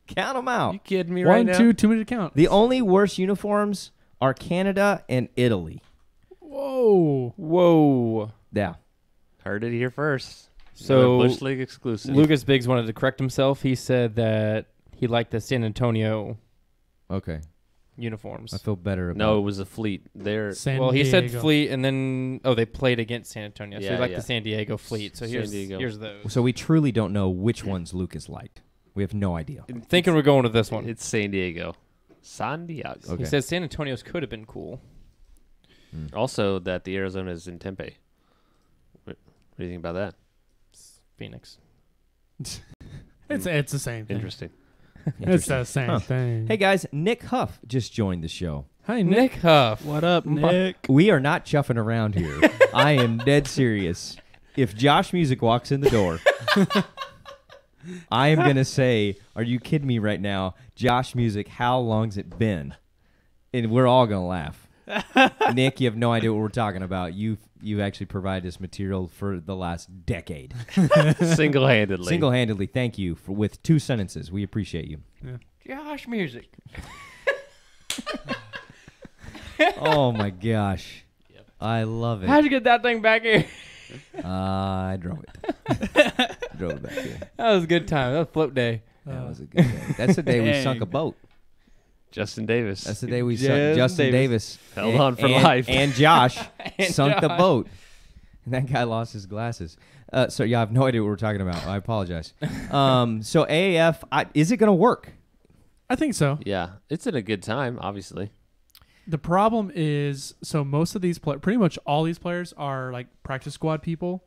Count them out. You kidding me right One, now? two, too many to count. The only worst uniforms are Canada and Italy. Whoa. Whoa. Yeah. Heard it here first. So Another Bush League exclusive. Lucas Biggs wanted to correct himself. He said that he liked the San Antonio Okay. uniforms. I feel better about No, it was a Fleet. They're San Well, he said Diego. Fleet, and then they played against San Antonio, so Yeah, he liked yeah. the San Diego Fleet. So San here's Diego. those. So we truly don't know which ones Lucas liked. We have no idea. Thinking we're going with this one. It's San Diego. San Diego. Okay. He says San Antonio's could have been cool. Also, that the Arizona is in Tempe. What do you think about that? Phoenix. It's the same thing. Interesting. It's the same Huh. thing. Hey guys, Nick Huff just joined the show. Hi, Nick Huff. What up, Nick? We are not chuffing around here. I am dead serious. If Josh Music walks in the door, I am going to say, are you kidding me right now? Josh Music, how long's it been? And we're all going to laugh. Nick, you have no idea what we're talking about. You've actually provided this material for the last decade. Single-handedly. Single-handedly, thank you with 2 sentences. We appreciate you. Josh Music. Oh, my gosh. Yep. I love it. How'd you get that thing back here? I drove it. Drove it back here. That was a good time. That was float day. That was a good day. That's the day we sunk a boat. Justin Davis. That's the day we sunk Justin Davis. Held on for life. And Josh And sunk the Josh. boat. And that guy lost his glasses. So, yeah, I have no idea what we're talking about. I apologize. So, AAF, is it going to work? I think so. Yeah, it's at a good time, obviously. The problem is, so most of these pretty much all these players are like practice squad people,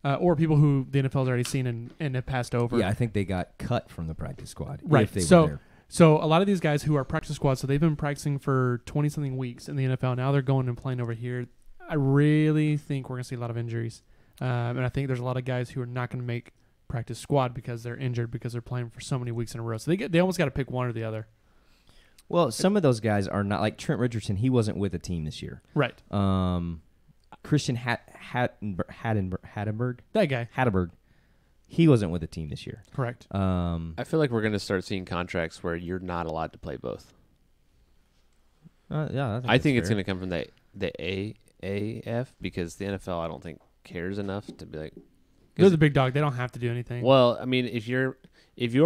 or people who the NFL's already seen and have passed over. Yeah, I think they got cut from the practice squad. Right. If they were So, there. so a lot of these guys who are practice squad, so they've been practicing for 20-something weeks in the NFL. Now they're going and playing over here. I really think we're going to see a lot of injuries. And I think there's a lot of guys who are not going to make practice squad because they're injured because they're playing for so many weeks in a row. So they almost got to pick one or the other. Well, some of those guys are not, like Trent Richardson, he wasn't with a team this year. Right. Christian Hattenberg, That guy. he wasn't with a team this year. Correct. I feel like we're going to start seeing contracts where you're not allowed to play both. Yeah, I think it's going to come from the AAF because the NFL, I don't think, cares enough to be like. They're the big dog. They don't have to do anything. Well, I mean, if you're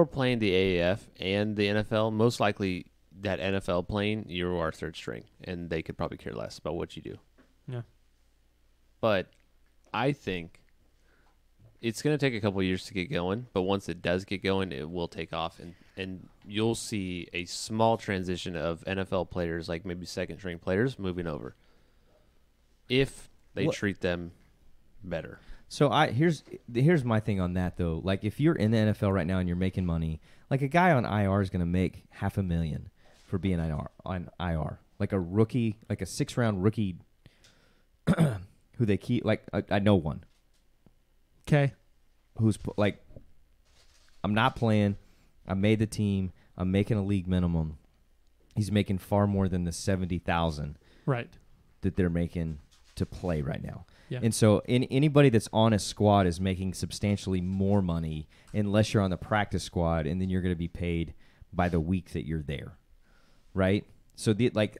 playing the AAF and the NFL, most likely that NFL playing, you are third string, and they could probably care less about what you do. Yeah. But I think it's going to take a couple years to get going, but once it does get going, it will take off, and you'll see a small transition of NFL players, like maybe second-string players, moving over if they treat them better. So here's my thing on that though. Like if you're in the NFL right now and you're making money, like a guy on IR is going to make $500,000 for being on IR. Like a rookie, like a 6th-round rookie who they keep. Like I know one. Okay. Who's like, I'm not playing. I made the team. I'm making a league minimum. He's making far more than the $70,000 Right. that they're making to play right now. Yeah. And so anybody that's on a squad is making substantially more money unless you're on the practice squad, and then you're going to be paid by the week that you're there, right? So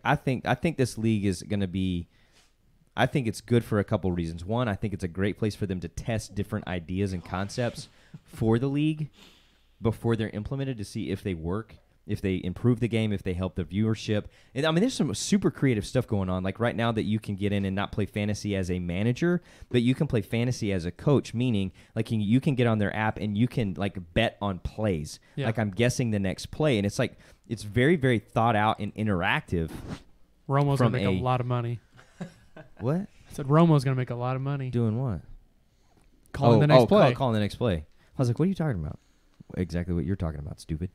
I think this league is going to be. I think it's good for a couple reasons. One, I think it's a great place for them to test different ideas and concepts for the league before they're implemented to see if they work, if they improve the game, if they help the viewership. And I mean, there's some super creative stuff going on. Like right now that you can get in and not play fantasy as a manager, but you can play fantasy as a coach, meaning like you can get on their app and you can like bet on plays. Yeah. Like I'm guessing the next play. And it's like, it's very, very thought out and interactive. Romo's From going to make a- a lot of money. What? I said Romo's going to make a lot of money. Doing what? Calling the next play. Calling the next play. I was like, what are you talking about? Exactly what you're talking about, stupid.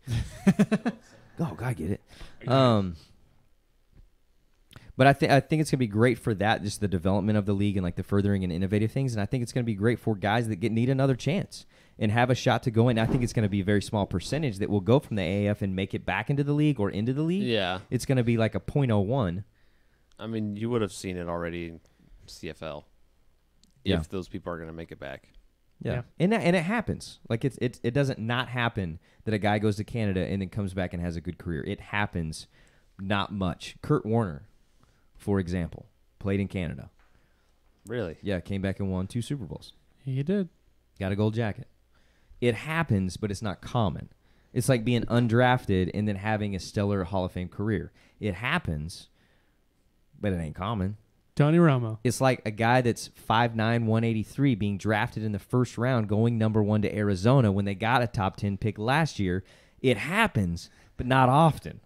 Oh, God, I get it. But I think it's going to be great for that, just the development of the league and like the furthering and innovative things. And I think it's going to be great for guys that need another chance and have a shot to go in. I think it's going to be a very small percentage that will go from the AAF and make it back into the league or into the league. Yeah. It's going to be like a .01. I mean, you would have seen it already in CFL Yeah. if those people are going to make it back. Yeah. And it happens. Like it doesn't not happen that a guy goes to Canada and then comes back and has a good career. It happens not much. Kurt Warner, for example, played in Canada. Really? Yeah, came back and won 2 Super Bowls. He did. Got a gold jacket. It happens, but it's not common. It's like being undrafted and then having a stellar Hall of Fame career. It happens, but it ain't common. Tony Romo. It's like a guy that's 5'9", 183 being drafted in the first round, going number 1 to Arizona when they got a top 10 pick last year. It happens, but not often.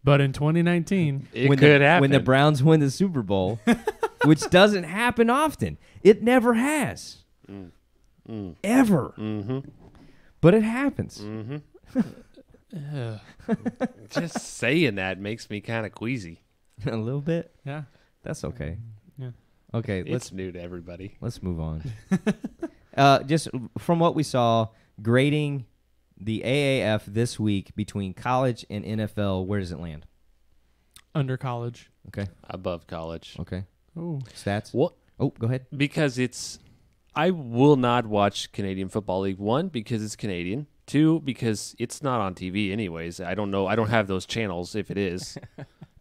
But in 2019, It when could happen. When the Browns win the Super Bowl, which doesn't happen often. It never has. Ever. Mm-hmm. But it happens. Mm-hmm. Ugh. Just saying that makes me kind of queasy. A little bit. Yeah. That's okay. Yeah. Okay, It's new to everybody. let's move on. Just from what we saw, grading the AAF this week between college and NFL, where does it land? Under college. Okay. Above college. Okay. Oh. Stats. What? Oh, go ahead. Because I will not watch Canadian Football League. 1, because it's Canadian. 2, because it's not on TV anyways. I don't know. I don't have those channels if it is.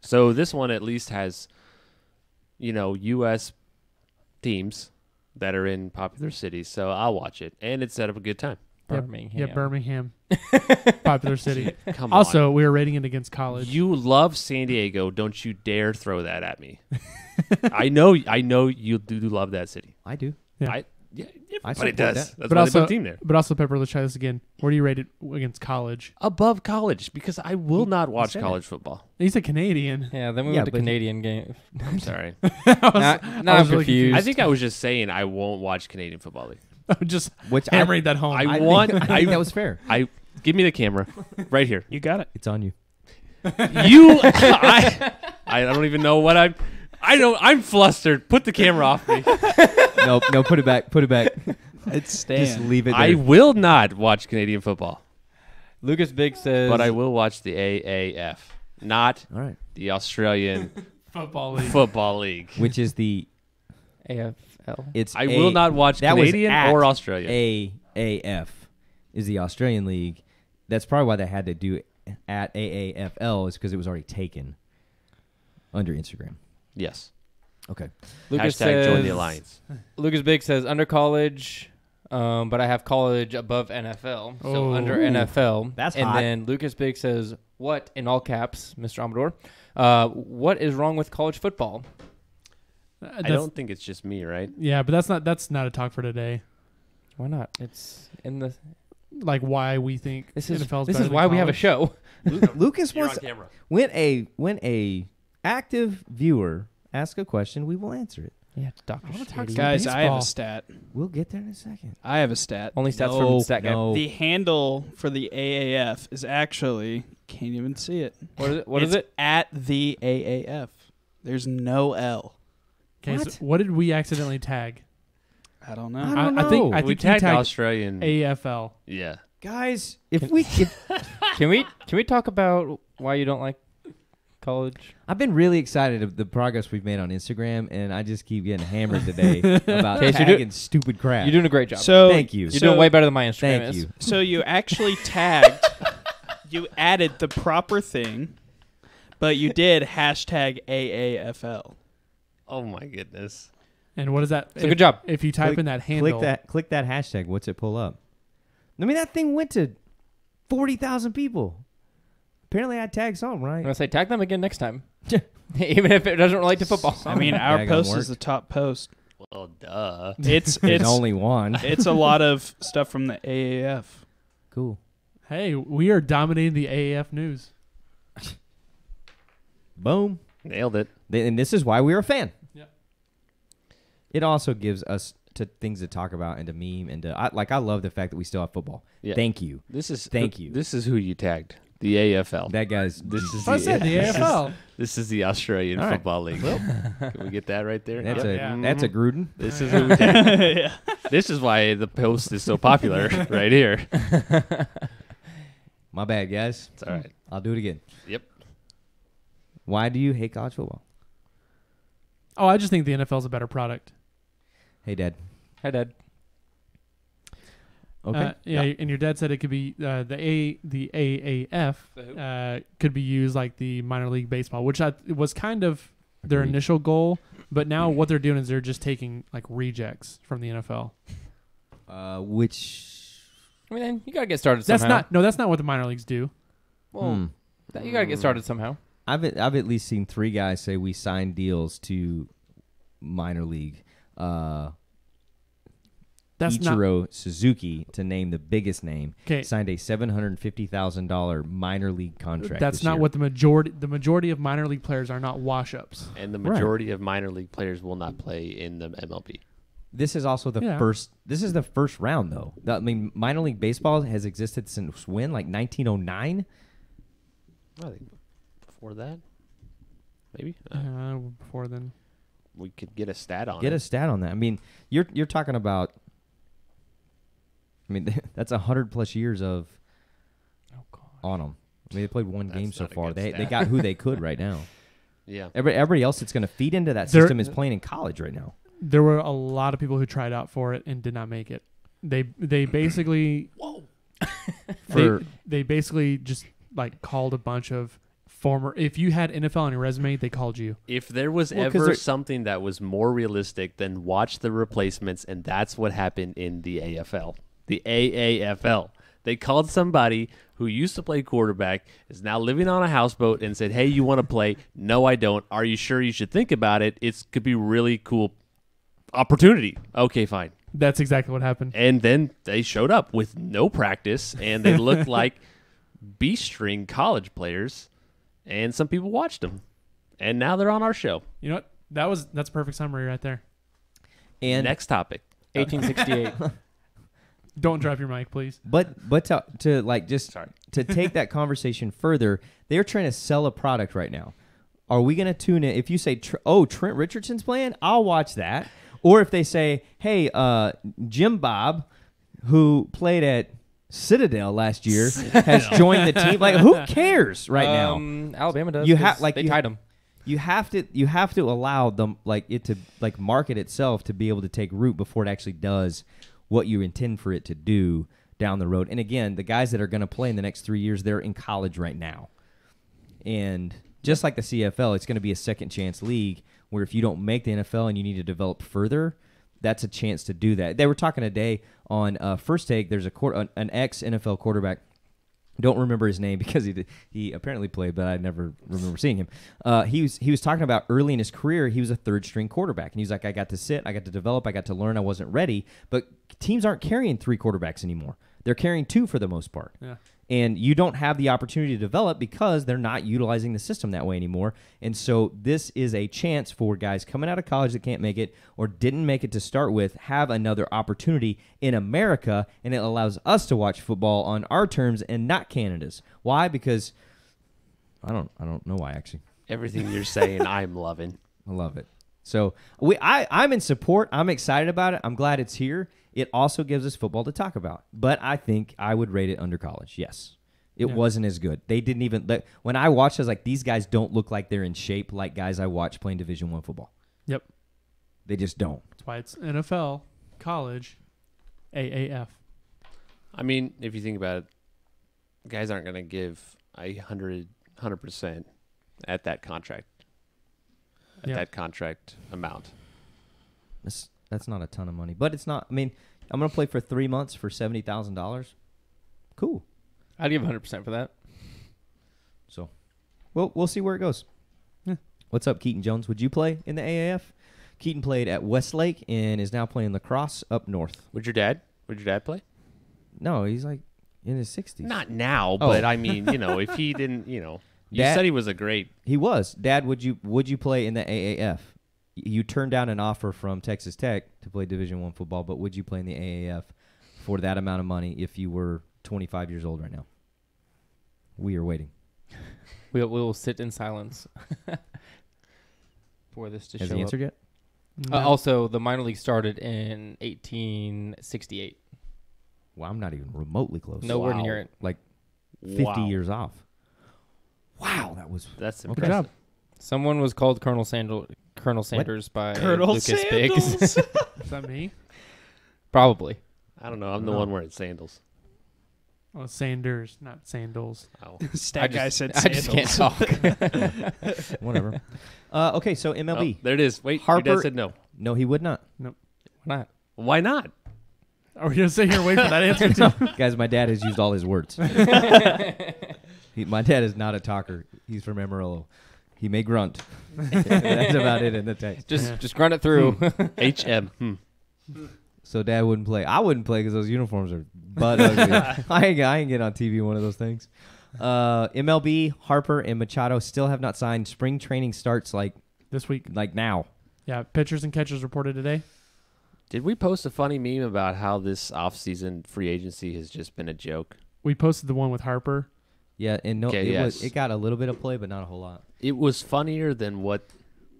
So this one at least has, U.S. teams that are in popular cities. So I'll watch it. And it set up a good time. Birmingham. Yeah, Birmingham. Popular city. Come Also, on. we were rating it against college. You love San Diego. Don't you dare throw that at me. I know you do love that city. I do. Yeah. I Everybody support does. that. That's But why also- they put a team there. But also, Pepper, let's try this again. Where do you rate it against college? Above college, because I will not watch said college football. He's a Canadian. Yeah, then we Yeah, went to but- Canadian game. I'm sorry. Now I I'm was really confused. I think I was just saying I won't watch Canadian Football League. Just Which hammering that home. I want. I think that was fair. Give me the camera right here. You got it. It's on you. I don't even know what I'm flustered. Put the camera off me. No, put it back. Put it back. It's Just Stan. leave it there. I will not watch Canadian football, Lucas Big says, but I will watch the AAF, not All right. the Australian Football league. Football League. Which is the AFL. it's I will not watch that was Canadian at or Australian. AAF is the Australian league. That's probably why they had to do it at AAFL is because it was already taken under Instagram. Yes. Okay. Lucas Hashtag join the says- alliance. Lucas Big says under college, but I have college above NFL, so Oh. under Ooh. NFL. That's and hot. then Lucas Big says, "What in all caps, Mr. Amador? What is wrong with college football?" I don't think it's just me, right? Yeah, but that's not a talk for today. Why not? It's in the. Like why we think This is NFL's this better is than why we have a college. show. Lucas You're on wants camera. when a active viewer asks a question, we will answer it. Yeah, Doctor. I wanna talk Shady. Guys, I have Baseball. a stat. We'll get there in a second. I have a stat. Only stats No, from Stat Guy. no. The handle for the AAF is actually, can't even see it. What is it? What It's is it? At the AAF. There's no L. Okay, What? so what did we accidentally tag? I don't know. I don't I think know. I We think you tagged tagged Australian. AFL. Yeah. Guys, if we Can we talk about why you don't like college? I've been really excited of the progress we've made on Instagram, and I just keep getting hammered today about Okay, so you tagging stupid crap. You're doing a great job. So Thank you. You're doing way better than my Instagram Thank is. you. So you actually tagged, you added the proper thing, but you did hashtag AAFL. Oh my goodness. And what is that? So good job. If you type Click- in that handle, Click that hashtag. What's it pull up? I mean, that thing went to 40,000 people. Apparently, I tagged something, I'm right? gonna say tag them again next time, even if it doesn't relate to football. I mean, our Daggone post work. is the top post. Well, duh. It's There's it's only one. it's a lot of stuff from the AAF. Cool. hey, we are dominating the AAF news. Boom. Nailed it. And this is why we're a fan. Yep. It also gives us things to talk about and to meme and to I love the fact that we still have football. Yeah. Thank you. Thank you. This is who you tagged. The AFL. That guy's This is I said the AFL. This is the Australian All right. Football League. Can we get that right there? that's Yeah. a Gruden. This is who we tagged. This is why the post is so popular right here. My bad, guys. It's all right. I'll do it again. Yep. Why do you hate college football? Oh, I just think the NFL is a better product. Hey, Dad. Hi, Dad. Okay. Yeah, and your dad said it could be the AAF could be used like the minor league baseball, which was kind of their Agreed. initial goal. But now what they're doing is they're just taking like rejects from the NFL. Which I mean, you gotta get started That's somehow. that's not what the minor leagues do. Well, you gotta get started somehow. I've at least seen 3 guys say we signed deals to minor league. That's not Ichiro Suzuki, to name the biggest name, okay. signed a $750,000 minor league contract. That's this not year. what the majority of minor league players are not wash ups. And the Right. majority of minor league players will not play in the MLB. This is also the Yeah. first. This is the first round, though. I mean, minor league baseball has existed since when? Like 1909. I think before that, maybe Before then. we could get a stat on Get it. a stat on that. I mean, you're talking about. I mean, that's 100+ years of Oh God. on them. I mean, they played one That's game so not a far. good They stat. got who they could right now. Yeah. Everybody else that's going to feed into that There- system is playing in college right now. There were a lot of people who tried out for it and did not make it. They basically they basically just like called a bunch of former. If you had NFL on your resume, they called you. If there was Well, 'cause ever they're- something that was more realistic than watch the replacements, and that's what happened in the AFL, the AAFL. They called somebody who used to play quarterback, is now living on a houseboat, and said, "Hey, you want to play?" "No, I don't." "Are you sure you should think about it? It could be really cool opportunity." "Okay, fine." That's exactly what happened. And then they showed up with no practice, and they looked like B-string college players, and some people watched them. And now they're on our show. You know what? That's a perfect summary right there. And Next topic. 1868. Don't drop your mic, please. but to like just to take that conversation further, they're trying to sell a product right now. Are we going to tune in? If you say, Trent Richardson's playing, I'll watch that. Or if they say, hey, Jim Bob, who played at Citadel last year, has joined the team. Like, who cares right now? Alabama does. You 'cause have like they you, tied him. You have to allow them like it to like market itself to be able to take root before it actually does what you intend for it to do down the road. And again, the guys that are going to play in the next 3 years, they're in college right now. And just like the CFL, it's going to be a second chance league where if you don't make the NFL and you need to develop further, that's a chance to do that. They were talking today on First Take. There's an ex-NFL quarterback. Don't remember his name because he apparently played, but I never remember seeing him. He was talking about early in his career, he was a third-string quarterback. And he was like, I got to sit, I got to develop, I got to learn, I wasn't ready. But teams aren't carrying 3 quarterbacks anymore. They're carrying 2 for the most part. Yeah. And you don't have the opportunity to develop because they're not utilizing the system that way anymore. And so this is a chance for guys coming out of college that can't make it or didn't make it to start with, have another opportunity in America, and it allows us to watch football on our terms and not Canada's. Why? Because I don't know why actually. Everything you're saying, I'm loving. I love it. So I'm in support. I'm excited about it. I'm glad it's here. It also gives us football to talk about. But I think I would rate it under college. Yes. It wasn't as good. They didn't even when I watched, I was like, these guys don't look like they're in shape like guys I watch playing Division I football. Yep. They just don't. That's why it's NFL, college, AAF. I mean, if you think about it, guys aren't going to give 100% at that contract. At that contract amount. That's not a ton of money. But it's not. I mean, I'm going to play for 3 months for $70,000. Cool. I'd give 100% for that. So, we'll see where it goes. Yeah. What's up, Keaton Jones? Would you play in the AAF? Keaton played at Westlake and is now playing lacrosse up north. Would your dad play? No, he's like in his 60s. Not now, Oh. but I mean, if he didn't, you Dad- said he was a great. He was. Dad, would you play in the AAF? You turned down an offer from Texas Tech to play Division I football, but would you play in the AAF for that amount of money if you were 25 years old right now? We are waiting. We will sit in silence for this to Has show he answered up. yet? No. Also, the minor league started in 1868. Well, I'm not even remotely close. Nowhere Wow. near it. Like 50 Wow. years off. Wow, that was That's Okay. impressive. Good job. Someone was called Colonel Sanders by Colonel Lucas Biggs. Is that me? Probably. I don't know. I'm the No. one wearing sandals. Oh, Sanders, not Sandals. Oh. Stat guy said I just can't sandals. talk. whatever. Okay, so MLB. Oh, there it is. Wait, your Harper- dad said no. No, he would not. Why not? Why not? Are we going to sit here and wait for that answer too? Guys, my dad has used all his words. My dad is not a talker. He's from Amarillo. He may grunt. That's about it in the text. Just grunt it through. HM. So dad wouldn't play. I wouldn't play because those uniforms are butt ugly. I ain't get on TV one of those things. MLB, Harper and Machado still have not signed. Spring training starts like This week. now. Yeah, pitchers and catchers reported today. Did we post a funny meme about how this offseason free agency has just been a joke? We posted the one with Harper. Yeah, and Okay, it got a little bit of play, but not a whole lot. It was funnier than what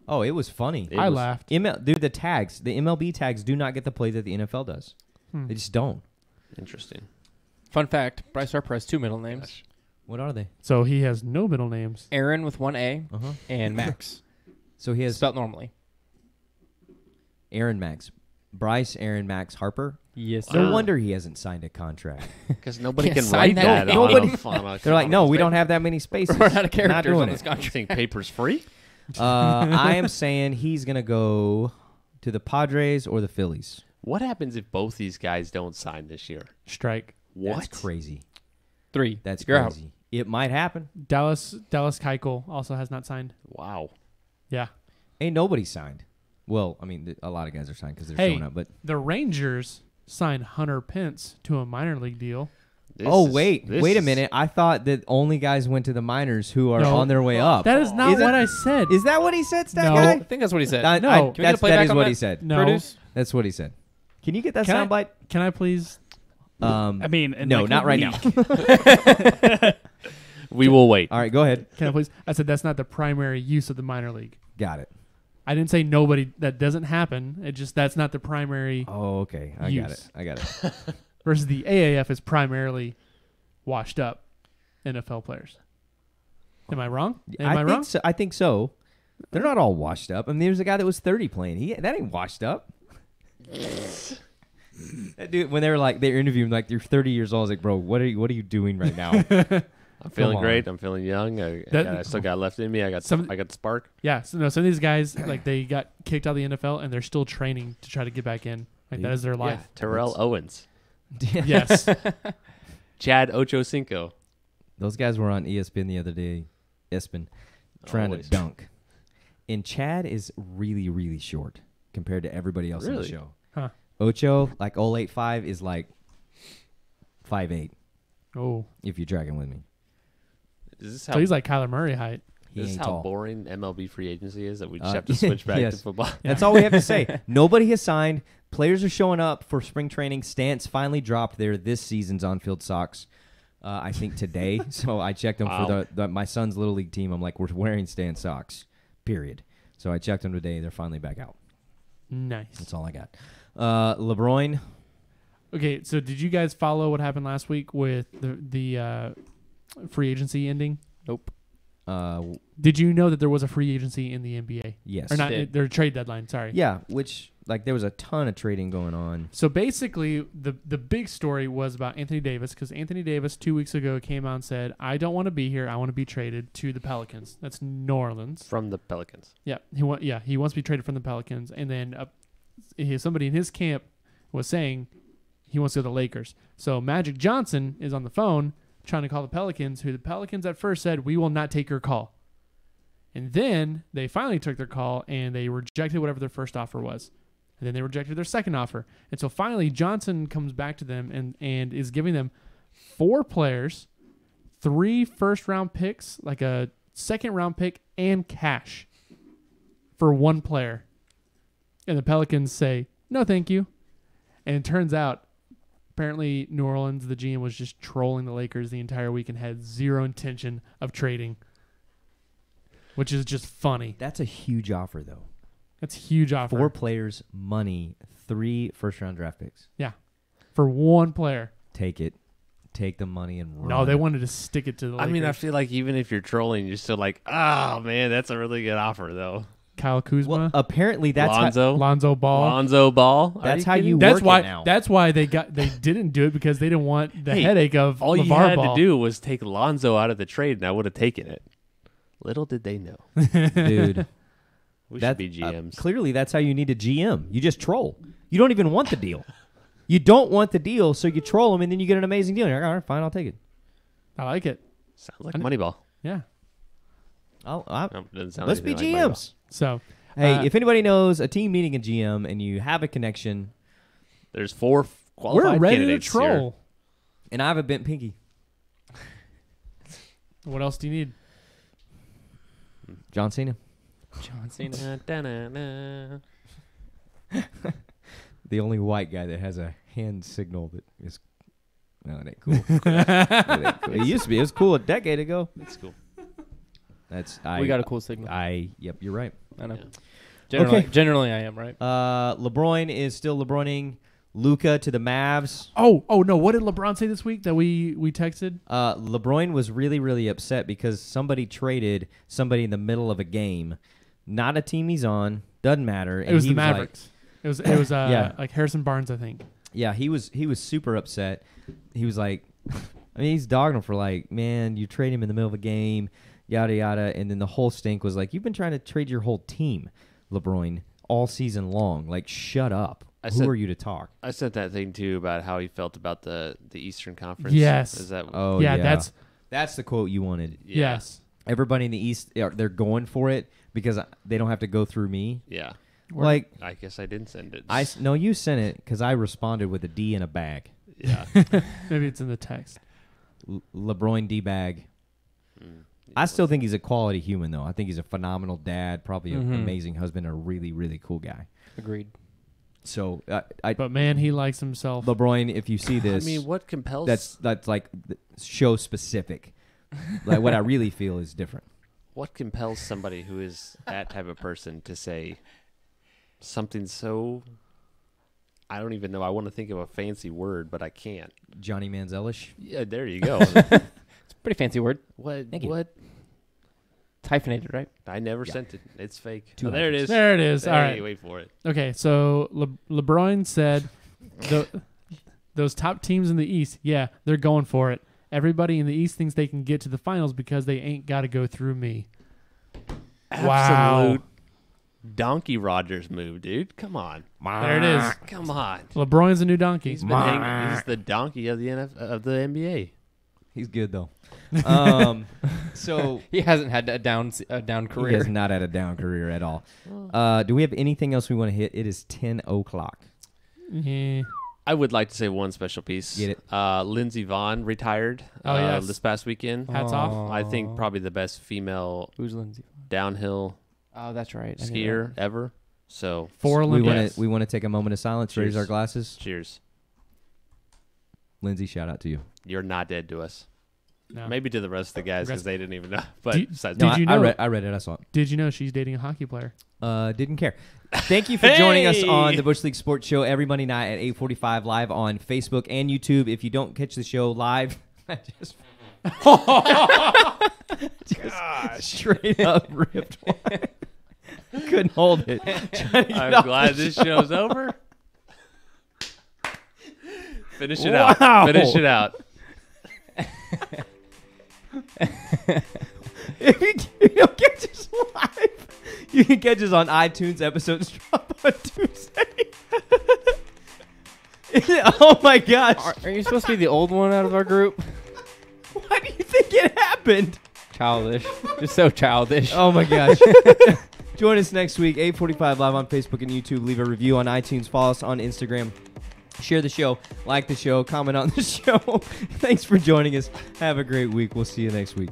Oh, it was funny. It I was- laughed. Dude, the MLB tags do not get the play that the NFL does. They just don't. Interesting. Fun fact: Bryce Harper has 2 middle names: What are they? So he has no middle names. Aaron with 1 A Uh-huh. and Max, So he has spelled normally. Aaron Max. Bryce, Aaron Max, Harper. Yes. No wonder he hasn't signed a contract. Because nobody Can't can sign write that. that. Nobody- on a They're like, no, we conference don't have that many spaces. Run out of Not characters doing on it. this paper. You contract. think paper's free? I am saying he's going to go to the Padres or the Phillies. What happens if both these guys don't sign this year? Strike. What? That's crazy. 3. That's You're out. crazy. It might happen. Dallas Keuchel also has not signed. Wow. Yeah. Ain't nobody signed. Well, I mean, a lot of guys are signed because they're Hey. showing up. But The Rangers signed Hunter Pence to a minor league deal. This wait a is- minute. I thought that only guys went to the minors who are No. on their way up. That is not Is it- what I said. Is that what he said, Stat No. I Guy? think that's what he said. No. Can we get a That playback is on what that? he said. No. Produce. That's what he said. Can you get that Can I- soundbite? Can I please? I mean, in No, like not a right week. now. We will wait. All right, go ahead. Can I please? I said that's not the primary use of the minor league. Got it. I didn't say nobody. That doesn't happen. It just that's not the primary. Oh, okay. I got Use. it. Versus the AAF is primarily washed up NFL players. Am I wrong? Am I wrong? I think so. They're not all washed up. I mean, there's a guy that was 30 playing. That ain't washed up. That dude, when they're interviewing like you're 30 years old, I was like, bro, what are you doing right now? I'm feeling on. great. I'm feeling young. I still got left in me. I got the spark. Yeah. So no, some of these guys like they got kicked out of the NFL and they're still training to try to get back in. Like that is their life. Yeah, Terrell Owens, Yes. Chad Ochocinco. Those guys were on ESPN the other day, trying Always. to dunk. And Chad is really, really short compared to everybody else in the Really? show. Huh. Ocho, like 085, is like 5'8", Oh. if you're tracking with me. Is this So how, he's like Kyler Murray height. He is this ain't how tall. boring MLB free agency is that we just Uh, have to switch back yes. to football? That's all we have to say. Nobody has signed. Players are showing up for spring training. Stance finally dropped their this season's on-field socks, I think today. So I checked them Wow. for my son's little league team. I'm like, we're wearing Stance socks, period. So I checked them today. They're finally back out. Nice. That's all I got. Lebroin. Okay, so did you guys follow what happened last week with the free agency ending? Nope. Did you know that there was a free agency in the NBA? Yes. Or not, Did. their trade deadline, sorry. Yeah, which there was a ton of trading going on. So basically, the big story was about Anthony Davis because Anthony Davis 2 weeks ago came out and said, I don't want to be here. I want to be traded to the Pelicans. That's New Orleans. From the Pelicans. Yeah, he wants to be traded from the Pelicans. And then somebody in his camp was saying he wants to go to the Lakers. So Magic Johnson is on the phone trying to call the Pelicans, who the Pelicans at first said, we will not take your call. And then they finally took their call and they rejected whatever their first offer was. And then they rejected their second offer. And so finally Johnson comes back to them and is giving them 4 players, 3 first-round picks, like a second-round pick, and cash for 1 player. And the Pelicans say, no, thank you. And it turns out, apparently New Orleans, the GM, was just trolling the Lakers the entire week and had zero intention of trading, which is just funny. That's a huge offer, though. That's a huge offer. 4 players, money, 3 first-round draft picks. Yeah, for 1 player. Take it. Take the money and run. No, they wanted to stick it to the Lakers. I mean, I feel like even if you're trolling, you're still like, oh, man, that's a really good offer, though. Kyle Kuzma, Well, apparently that's Lonzo Ball. Lonzo Ball. Are That's how kidding you me? That's work why. it now. That's why they didn't do it because they didn't want the Hey, headache of All you LeVar had Ball. to do was take Lonzo out of the trade, and I would have taken it. Little did they know. dude. We That- should be GMs. Clearly, that's how you need a GM. You just troll. You don't even want the deal. You don't want the deal, so you troll them, and then you get an amazing deal. You're like, all right, fine, I'll take it. I like it. Sounds like I kn- Moneyball. Yeah. No, doesn't sound Let's be anything like GMs. So Hey, if anybody knows a team needing a GM and you have a connection, Moneyball. There's 4 qualified we're ready to candidates troll. here. and I have a bent pinky, What else do you need? John Cena. John Cena. Da-da-da. the only white guy that has a hand signal that is. No, it ain't cool. It ain't cool. It used to be. It was cool a decade ago. That's cool. We got a cool signal. Yep, you're right. I know. Okay. Generally, I am right. LeBron is still LeBroning. Luka to the Mavs. Oh no! What did LeBron say this week that we texted? LeBron was really, really upset because somebody traded somebody in the middle of a game, not a team he's on. Doesn't matter. It was the Mavericks. It was Yeah. like Harrison Barnes, I think. Yeah, he was super upset. He was like, I mean, he's dogging him for like, man, you trade him in the middle of a game, yada yada, and then the whole stink was like, you've been trying to trade your whole team, LeBron, all season long. Like, shut up. Who are you to talk? I said that thing too about how he felt about the Eastern Conference. Yes. Is that? Oh yeah, yeah, that's the quote you wanted. Yeah. yes. Everybody in the East, they're going for it because they don't have to go through me. Yeah. Like, I guess I didn't send it. no, you sent it because I responded with a D in a bag. Yeah. Maybe it's in the text. LeBron D bag. I still think he's a quality human, though. I think he's a phenomenal dad, probably an amazing husband, a really, really cool guy. Agreed. So, But man, he likes himself. LeBron, if you see I this, mean, what compels? that's like show specific. Like what I really feel is different. What compels somebody who is that type of person to say something so? I don't even know. I want to think of a fancy word, but I can't. Johnny Manzielish. Yeah, there you go. It's a pretty fancy word. What? Thank you. What? It's hyphenated, right? I never sent it. It's fake. Two Oh, there it is. There it is. Hey, All right. wait for it. Okay, so LeBron said those top teams in the East, yeah, they're going for it. Everybody in the East thinks they can get to the finals because they ain't got to go through me. Absolute donkey Rogers move, dude. Come on. There it is. Come on. LeBron's a new donkey. He's the donkey of the of the NBA. He's good though. So He hasn't had a down he career. has not had a down career at all. Do we have anything else we want to hit? It is 10 o'clock. Yeah. I would like to say one special piece. Get it. Lindsey Vonn retired Oh, yes. this past weekend. Hats off. I think probably the best female Who's Lindsay? downhill Oh, that's right. I knew skier ever. So Four We Olympics. want to take a moment of silence, raise Cheers. our glasses. cheers. Lindsay, shout out to you. You're not dead to us. No. Maybe to the rest of the guys because they didn't even know. But Do- besides Did No, you I know- read it. I saw it. Did you know she's dating a hockey player? Didn't care. Thank you for joining us on Hey! the Bush League Sports Show every Monday night at 8:45 live on Facebook and YouTube. If you don't catch the show live, I just straight up ripped one. Couldn't hold it. Trying to get I'm off glad the this show. show's over. Finish it Wow. out. Finish it out. If you don't catch us live, you can catch us on iTunes. Episodes drop on Tuesday. Oh my gosh. Are you supposed to be the old one out of our group? Why do you think it happened? Childish. Just so childish. Oh my gosh. Join us next week, 8:45 live on Facebook and YouTube. Leave a review on iTunes. Follow us on Instagram. Share the show, like the show, comment on the show. Thanks for joining us. Have a great week. We'll see you next week.